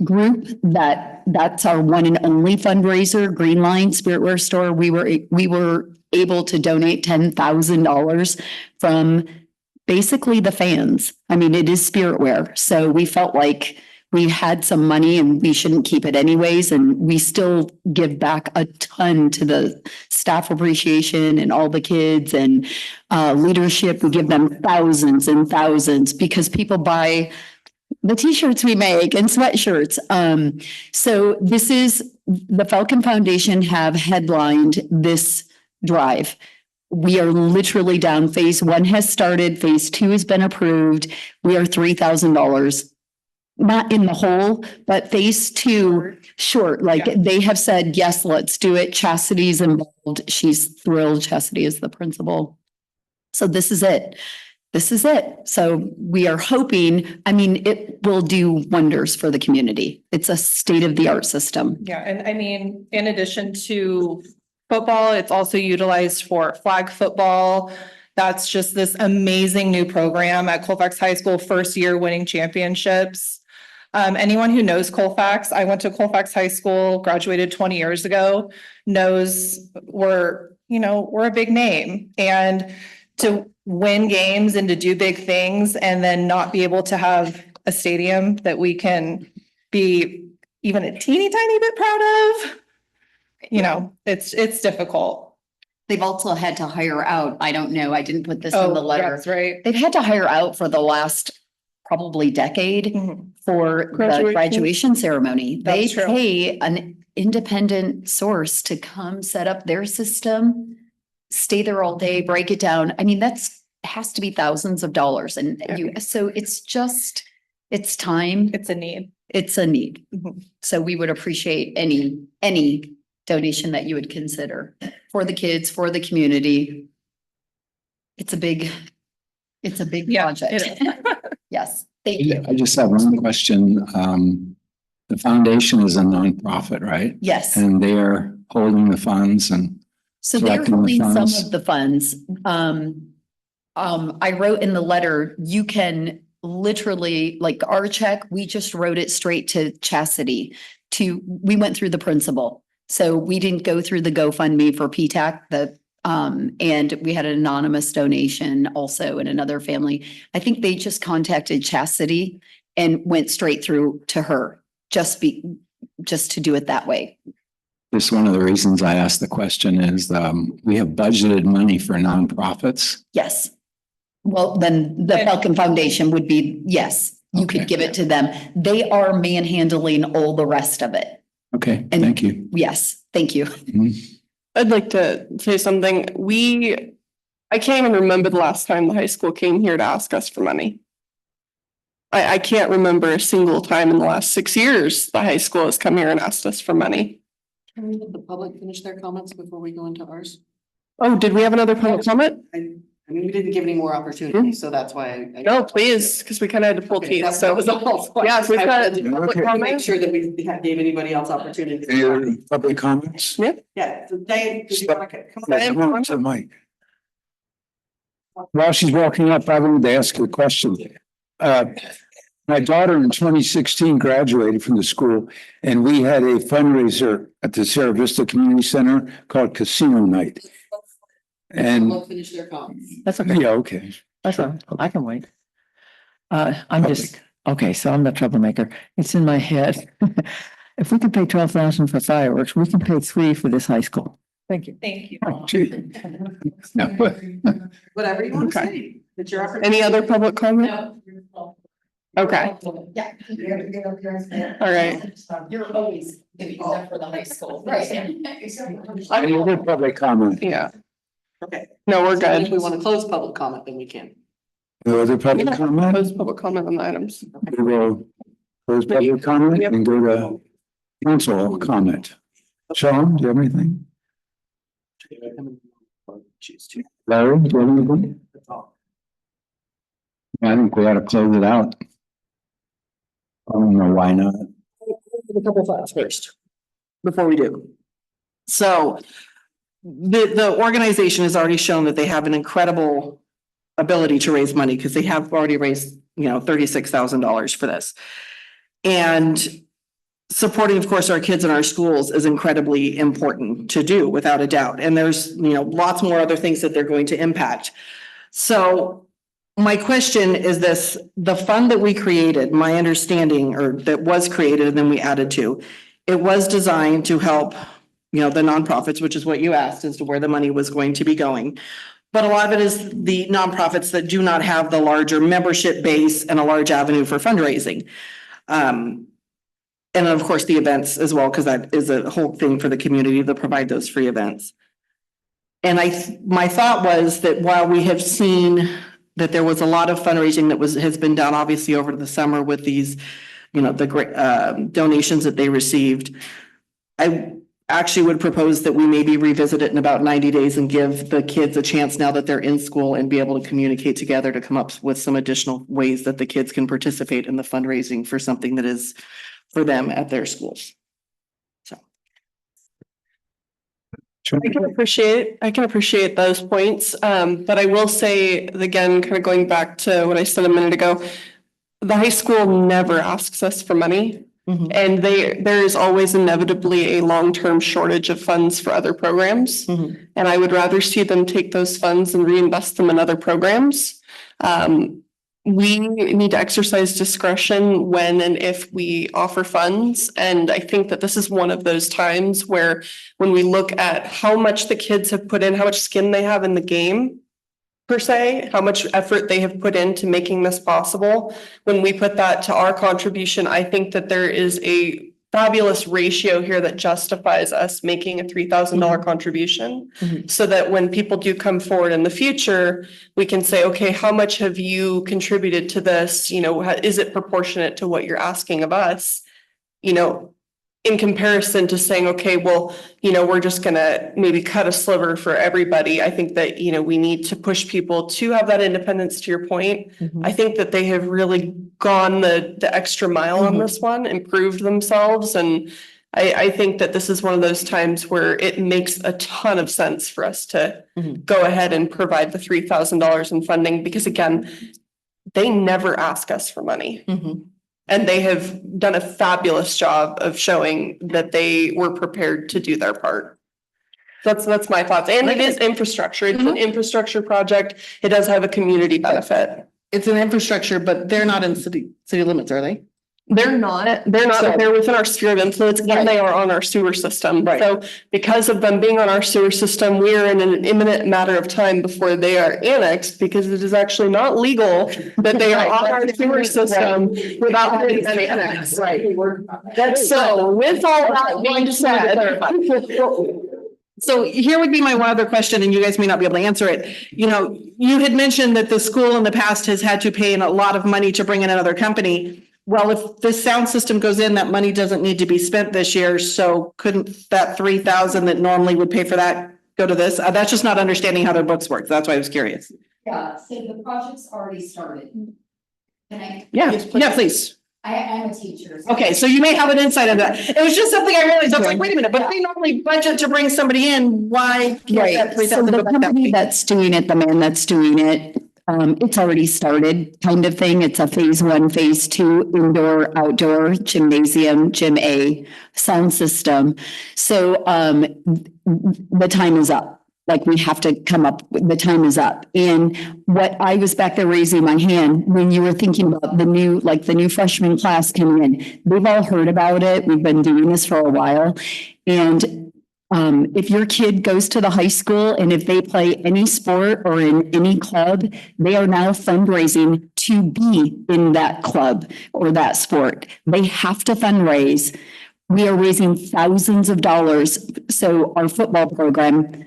group that's our one and only fundraiser, Green Line Spiritware store. We were able to donate $10,000 from basically the fans. I mean, it is Spiritware. So we felt like we had some money and we shouldn't keep it anyways. And we still give back a ton to the staff appreciation and all the kids and leadership. We give them thousands and thousands because people buy the t-shirts we make and sweatshirts. So this is, the Falcon Foundation have headlined this drive. We are literally down. Phase 1 has started. Phase 2 has been approved. We are $3,000. Not in the hole, but phase 2 short, like they have said, yes, let's do it. Chastity's involved. She's thrilled. Chastity is the principal. So this is it. This is it. So we are hoping, I mean, it will do wonders for the community. It's a state-of-the-art system. Yeah, and I mean, in addition to football, it's also utilized for flag football. That's just this amazing new program at Colfax High School, first year winning championships. Anyone who knows Colfax, I went to Colfax High School, graduated 20 years ago, knows we're a big name. And to win games and to do big things and then not be able to have a stadium that we can be even a teeny tiny bit proud of, it's difficult. They've also had to hire out. I don't know. I didn't put this in the letter. That's right. They've had to hire out for the last probably decade for the graduation ceremony. They That's true. pay an independent source to come set up their system, stay there all day, break it down. I mean, has to be thousands of dollars. And so it's time. It's a need. It's a need. So we would appreciate any donation that you would consider for the kids, for the community. It's a big project. Yes, thank you. I just have one question. The foundation is a nonprofit, right? Yes. And they are holding the funds and So they're collecting the holding some funds. of the funds. I wrote in the letter, you can literally, like our check, we just wrote it straight to Chastity we went through the principal. So we didn't go through the GoFundMe for PTAC, and we had an anonymous donation also in another family. I think they just contacted Chastity and went straight through to her, just to do it that way. Just one of the reasons I asked the question is we have budgeted money for nonprofits. Yes. Well, then the Falcon Foundation would be, yes, you could give it to them. They are manhandling all the rest of it. Okay, thank you. Yes, thank you. I'd like to say something. I can't even remember the last time the high school came here to ask us for money. I can't remember a single time in the last 6 years the high school has come here and asked us for money. Can we let the public finish their comments before we go into ours? Oh, did we have another public comment? I mean, we didn't give any more opportunity, so that's why. No, please, because we kind of had to pull teeth, so. Yeah, if we've got a public Make comment. sure that we gave anybody else opportunity. Any other public comments? Yeah, so Dave, did you want to come Yeah, on? come on to the mic. While she's walking up, I wanted to ask you a question. My daughter in 2016 graduated from the school and we had a fundraiser at the Sierra Vista Community Center called Casino Night. And We'll finish their comments. That's okay. yeah, okay. That's all right. I can wait. Okay, so I'm the troublemaker. It's in my head. If we could pay 12,000 for fireworks, we can pay 3 for this high school. Thank you. Thank you. Oh, gee. No. Whatever you want to Okay. say. It's your opportunity. Any other public comment? Okay, Yeah. all right. You're always giving stuff for the high school. Right. Any other public comment? Yeah, Okay. no, we're So good. If we want to close public comment, then we can. No other public comment? Close public comment on the items. We will close public comment and go to council comment. Sean, do you have anything? Larry, do you have anything? I think we ought to close it out. I don't know why not. A couple thoughts first, before we do. So the organization has already shown that they have an incredible ability to raise money because they have already raised, $36,000 for this. And supporting, of course, our kids in our schools is incredibly important to do, without a doubt. And there's, lots more other things that they're going to impact. So My question is this, the fund that we created, my understanding, or that was created and then we added to, it was designed to help, the nonprofits, which is what you asked as to where the money was going to be going. But a lot of it is the nonprofits that do not have the larger membership base and a large avenue for fundraising. And of course, the events as well, because that is a whole thing for the community to provide those free events. And my thought was that while we have seen that there was a lot of fundraising that has been done, obviously over the summer with these, the great donations that they received, I actually would propose that we maybe revisit it in about 90 days and give the kids a chance now that they're in school and be able to communicate together to come up with some additional ways that the kids can participate in the fundraising for something that is for them at their schools. So. I can appreciate those points. But I will say, again, kind of going back to what I said a minute ago, the high school never asks us for money. And there is always inevitably a long-term shortage of funds for other programs. And I would rather see them take those funds and reinvest them in other programs. We need to exercise discretion when and if we offer funds. And I think that this is one of those times where when we look at how much the kids have put in, how much skin they have in the game, per se, how much effort they have put into making this possible. When we put that to our contribution, I think that there is a fabulous ratio here that justifies us making a $3,000 contribution. So that when people do come forward in the future, we can say, okay, how much have you contributed to this? Is it proportionate to what you're asking of us? In comparison to saying, okay, well, we're just gonna maybe cut a sliver for everybody. I think that, we need to push people to have that independence, to your point. I think that they have really gone the extra mile on this one, improved themselves. And I think that this is one of those times where it makes a ton of sense for us to go ahead and provide the $3,000 in funding, because again, they never ask us for money. And they have done a fabulous job of showing that they were prepared to do their part. That's my thoughts. And it is infrastructure. It's an infrastructure project. It does have a community benefit. It's an infrastructure, but they're not in city limits, are they? They're not, but they're within our sphere of influence, and they are on our sewer system. So because of them being on our sewer system, we are in an imminent matter of time before they are annexed, because it is actually not legal that they are on our sewer system without having been annexed. So with all that being said. So here would be my one other question, and you guys may not be able to answer it. You had mentioned that the school in the past has had to pay a lot of money to bring in another company. Well, if this sound system goes in, that money doesn't need to be spent this year. So couldn't that $3,000 that normally would pay for that go to this? That's just not understanding how their books work. That's why I was curious. Yeah, so the project's already started. Can I? Yeah, please. I'm a teacher. Okay, so you may have an insight into that. It was just something I realized. I was like, wait a minute, but if they normally budget to bring somebody in, why can't that $3,000 So the company that's doing it, the man that's doing it, it's already started kind of thing. It's a phase 1, phase 2, indoor, outdoor, gymnasium, gym A, sound system. So the time is up. Like we have to come up, the time is up. And what I was back there raising my hand when you were thinking about the new freshman class coming in, they've all heard about it. We've been doing this for a while. And if your kid goes to the high school and if they play any sport or in any club, they are now fundraising to be in that club or that sport. They have to fundraise. We are raising thousands of dollars. So our football program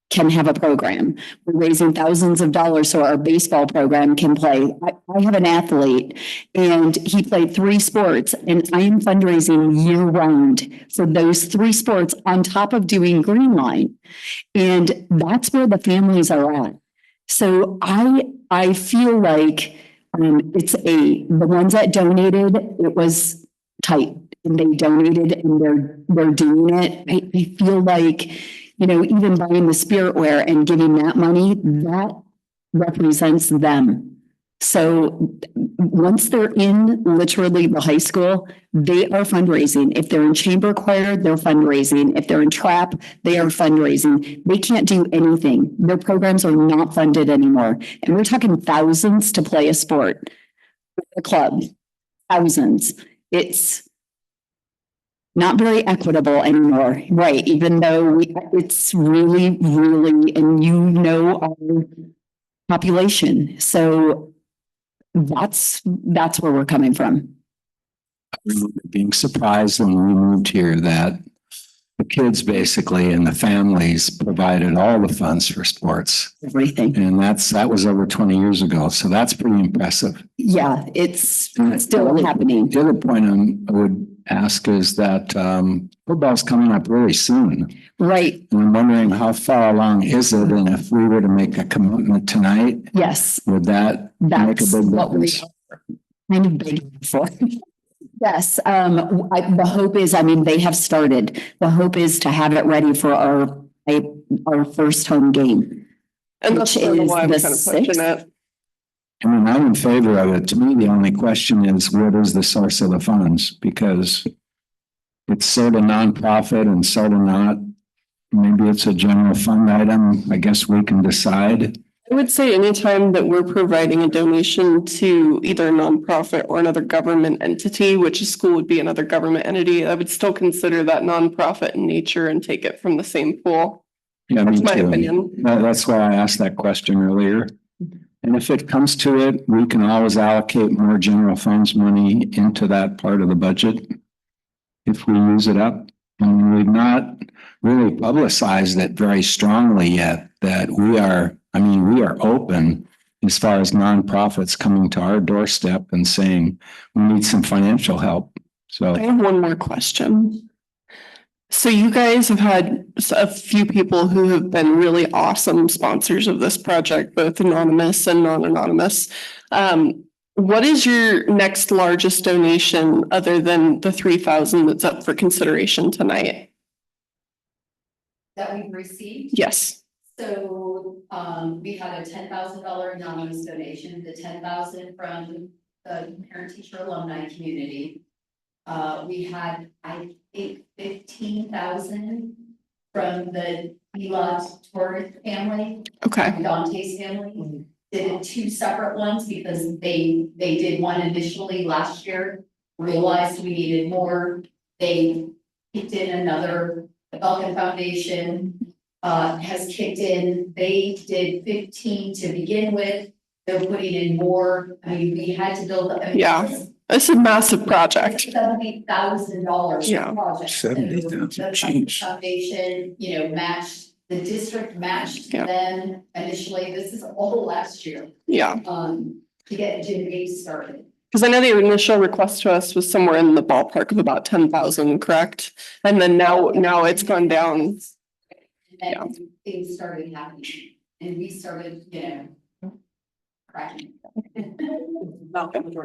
can have a program. We're raising thousands of dollars so our baseball program can play. I have an athlete and he played 3 sports and I am fundraising year round for those 3 sports on top of doing Green Line. And that's where the families are at. So I feel like the ones that donated, it was tight and they donated and they're doing it. I feel like, even buying the spirit wear and giving that money, that represents them. So once they're in literally the high school, they are fundraising. If they're in chamber choir, they're fundraising. If they're in trap, they are fundraising. They can't do anything. Their programs are not funded anymore. And we're talking thousands to play a sport, a club, thousands. It's not very equitable anymore, right? Even though it's really, really, and you know our population. So that's where we're coming from. I remember being surprised when we moved here that the kids basically and the families provided all the funds for sports. Everything. And that was over 20 years ago. So that's pretty impressive. Yeah, it's still happening. The other point I would ask is that football's coming up really soon. Right. And I'm wondering how far along is it? And if we were to make a commitment tonight, yes, would that make a that's big what we difference? kind of begging for. Yes, the hope is, I mean, they have started. The hope is to have it ready for our first home game. And that's which kind of is why I'm the kind of pushing 6th. it. I mean, I'm in favor of it. To me, the only question is what is the source of the funds? Because it's sort of nonprofit and sort of not. Maybe it's a general fund item. I guess we can decide. I would say anytime that we're providing a donation to either a nonprofit or another government entity, which a school would be another government entity, I would still consider that nonprofit in nature and take it from the same pool. Yeah, That's me my too. opinion. That's why I asked that question earlier. And if it comes to it, we can always allocate more general funds money into that part of the budget if we use it up. And we've not really publicized it very strongly yet that we are open as far as nonprofits coming to our doorstep and saying we need some financial help. So I have one more question. So you guys have had a few people who have been really awesome sponsors of this project, both anonymous and non-anonymous. What is your next largest donation other than the 3,000 that's up for consideration tonight? That we've received? Yes. So, we had a $10,000 anonymous donation, the 10,000 from the parent teacher alumni community. We had, I think, 15,000 from the Elot Torres family. Okay. Dante's family. Did 2 separate ones because they did one initially last year, realized we needed more. They kicked in another, the Belkin Foundation has kicked in. They did 15 to begin with. They're putting in more. I mean, we had to build. Yeah, it's a massive project. $70,000 Yeah. project. 70,000, The jeez. foundation, matched, the district matched Yeah. them initially. This is all last year. Yeah. To get Jim Gates started. Because I know the initial request to us was somewhere in the ballpark of about 10,000, correct? And then now it's gone down. And then things started happening and we started, cracking.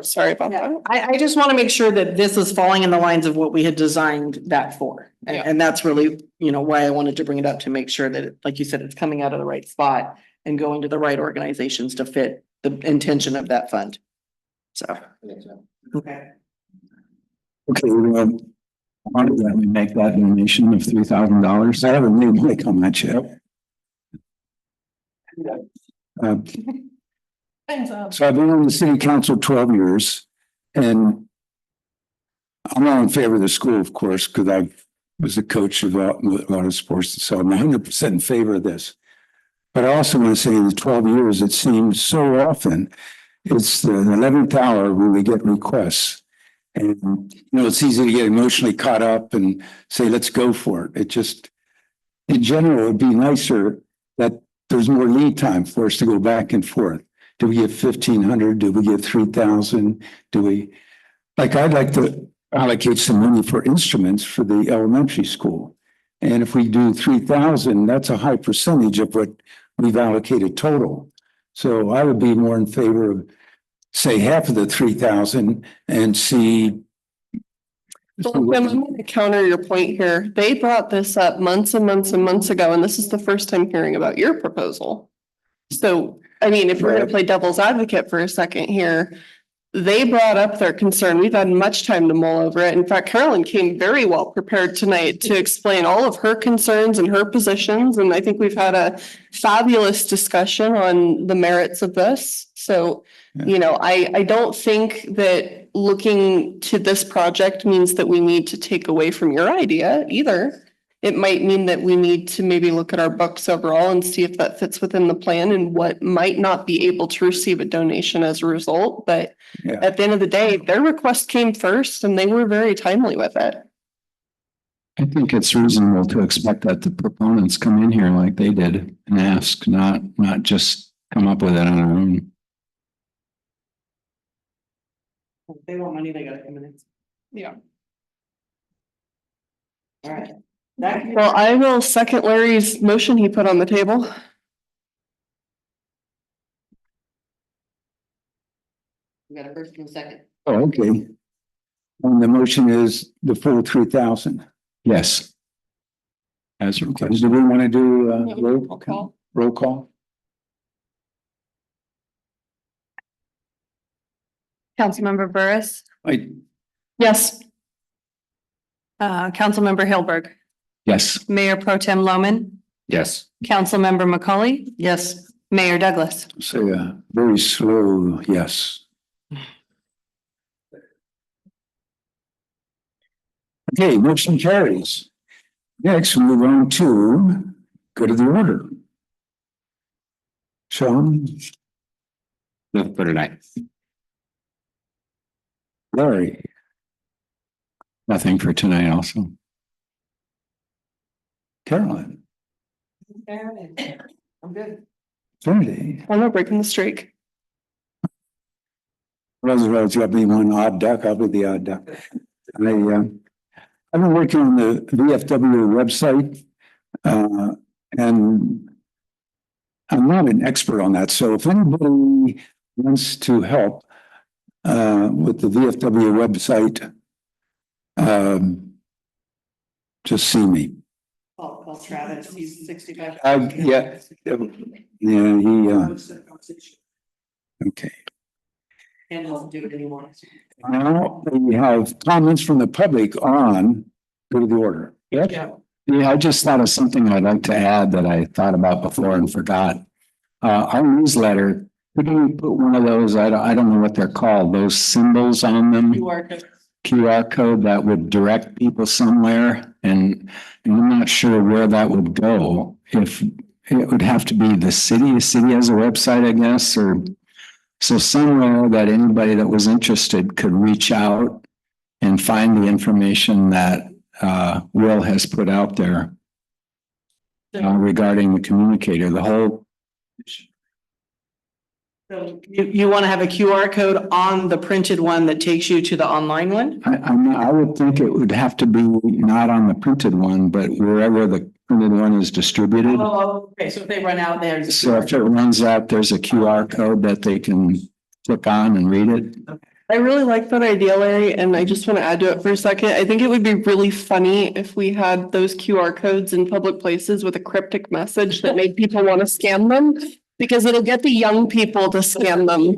Sorry about that. I just want to make sure that this is falling in the lines of what we had designed that for. And that's really, why I wanted to bring it up, to make sure that, like you said, it's coming out of the right spot and going to the right organizations to fit the intention of that fund. So. Okay. okay, why don't we make that donation of $3,000? I haven't made my comment yet. So I've been on the city council 12 years, and I'm not in favor of the school, of course, because I was a coach of a lot of sports, so I'm 100% in favor of this. But I also want to say in the 12 years, it seems so often it's the 11th hour when we get requests. And, it's easy to get emotionally caught up and say, let's go for it. It just, in general, it'd be nicer that there's more lead time for us to go back and forth. Do we get 1,500? Do we get 3,000? I'd like to allocate some money for instruments for the elementary school. And if we do 3,000, that's a high percentage of what we've allocated total. So I would be more in favor of, say, half of the 3,000 and see. Well, I'm going to counter your point here. They brought this up months and months and months ago, and this is the first time hearing about your proposal. So, I mean, if we're gonna play devil's advocate for a second here, they brought up their concern. We've had much time to mull over it. In fact, Carolyn came very well prepared tonight to explain all of her concerns and her positions. And I think we've had a fabulous discussion on the merits of this. So, you know, I don't think that looking to this project means that we need to take away from your idea either. It might mean that we need to maybe look at our books overall and see if that fits within the plan and what might not be able to receive a donation as a result. But at the end of the day, their request came first and they were very timely with it. I think it's reasonable to expect that the proponents come in here like they did and ask, not just come up with it on our own. If they want money, they got a few minutes. Yeah. All right. Well, I will second Larry's motion he put on the table. We got a first and a second. Oh, okay. And the motion is the full 3,000. Yes. As Okay, requested. do we want to do Roll call. roll call? Councilmember Burris, Yes. Councilmember Hilberg, Yes. Mayor Pro Tem Loman, Yes. Councilmember McCauley, Yes. Mayor Douglas. So, very slow, yes. Okay, motion carries. Next, we move on to go to the order. Sean, Nothing for tonight. Larry, Nothing for tonight also. Carolyn, I'm good. Trinity. I'm not breaking the streak. Roosevelt's got me one odd duck, I'll be the odd duck. I've been working on the VFW website, and I'm not an expert on that, so if anybody wants to help with the VFW website, just see me. Call Travis, he's 65. Yeah, okay. And doesn't do it anymore. Now we have comments from the public on, go to the order. Yeah. Yeah, I just thought of something I'd like to add that I thought about before and forgot. Our newsletter, could we put one of those, I don't know what they're called, those symbols on them? QR code that would direct people somewhere, and I'm not sure where that would go. If it would have to be the city has a website, I guess, or so somewhere that anybody that was interested could reach out and find the information that Will has put out there regarding the communicator, the whole. So you want to have a QR code on the printed one that takes you to the online one? I would think it would have to be not on the printed one, but wherever the printed one is distributed. Oh, okay, so if they run out there. So if it runs out, there's a QR code that they can click on and read it. I really like that idea, Larry, and I just want to add to it for a second. I think it would be really funny if we had those QR codes in public places with a cryptic message that made people want to scan them. Because it'll get the young people to scan them.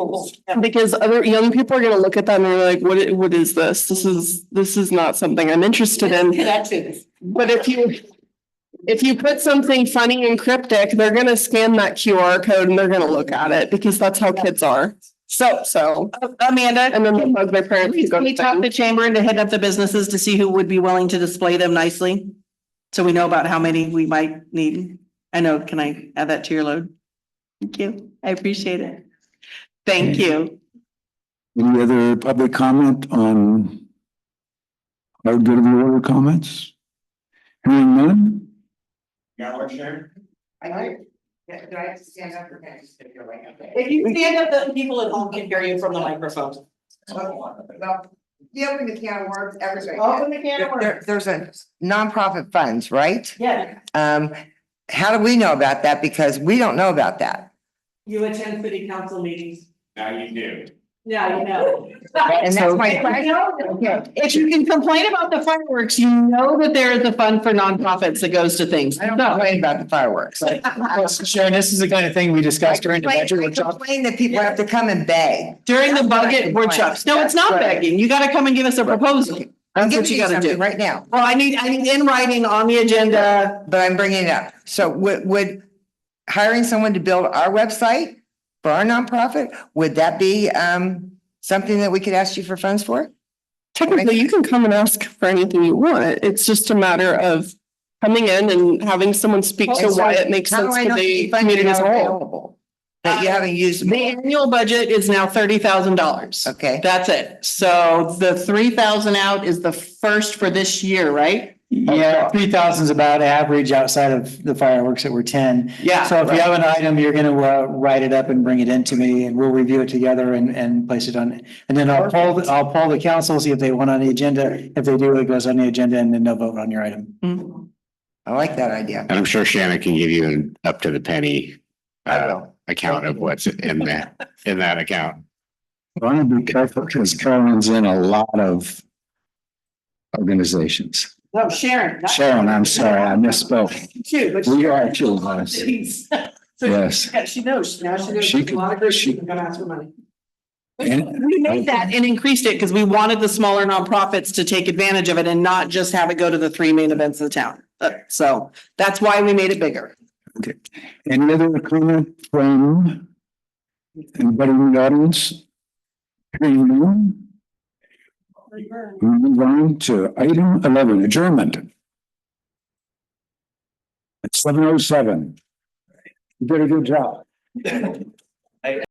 Because other young people are gonna look at them and they're like, what is this? This is not something I'm interested in. But if you put something funny and cryptic, they're gonna scan that QR code and they're gonna look at it because that's how kids are. So Amanda, and then they'll bug their parents. can we talk the chamber into head up the businesses to see who would be willing to display them nicely? So we know about how many we might need. I know, can I add that to your load? Thank you. I appreciate it. Thank you. Any other public comment on our good of the order comments? Hearing none? Do I have to stand up or can I just figure like? If you stand up, the people at home can hear you from the microphone. You open the can of worms, everybody. Open the can of worms. There's a nonprofit funds, right? Yeah, How do we know about that? Because we don't know about that. you attend city council meetings. Now you do. Yeah, you know. And that's my question. Okay. If you can complain about the fireworks, you know that there is a fund for nonprofits that goes to things. I don't complain about the fireworks. Sharon, this is the kind of thing we discussed during the budget I workshop. complain that people have to come and beg. During the That's what I budget complain. workshops. No, it's not That's right. begging. You gotta come and give us a proposal. I'm That's what giving you you gotta something do. right now, Well, I need in writing on the agenda. but I'm bringing it up. So would hiring someone to build our website for our nonprofit, would that be something that we could ask you for funds for? Technically, you can come and ask for anything you want. It's just a matter of coming in and having someone speak to And so why it makes how do sense I for know the funding community as a are whole. available That you haven't used. The annual budget is now $30,000. Okay. That's it. So the 3,000 out is the first for this year, right? Yeah, 3,000 is about average outside of the fireworks that were 10. Yeah. So if you have an item, you're gonna write it up and bring it in to me and we'll review it together and place it on. And then I'll poll the council, see if they want on the agenda. If they do, it goes on the agenda and then they'll vote on your item. I like that idea. And I'm sure Shannon can give you an up to the penny account of what's in that account. I want to be careful because Carolyn's in a lot of organizations. No, Sharon. Sharon, I'm sorry, I misspoke. Too, but We she- are too, Liz. So Yes. yeah, she knows. Now she knows. She There's a lot of groups she- that are gonna ask for money. And- We made that and increased it because we wanted the smaller nonprofits to take advantage of it and not just have it go to the three main events of the town. So that's why we made it bigger. Okay. Any other comment from anybody in the audience? Hearing none. We move on to item 11, adjournment. It's 7:07. You did a good job.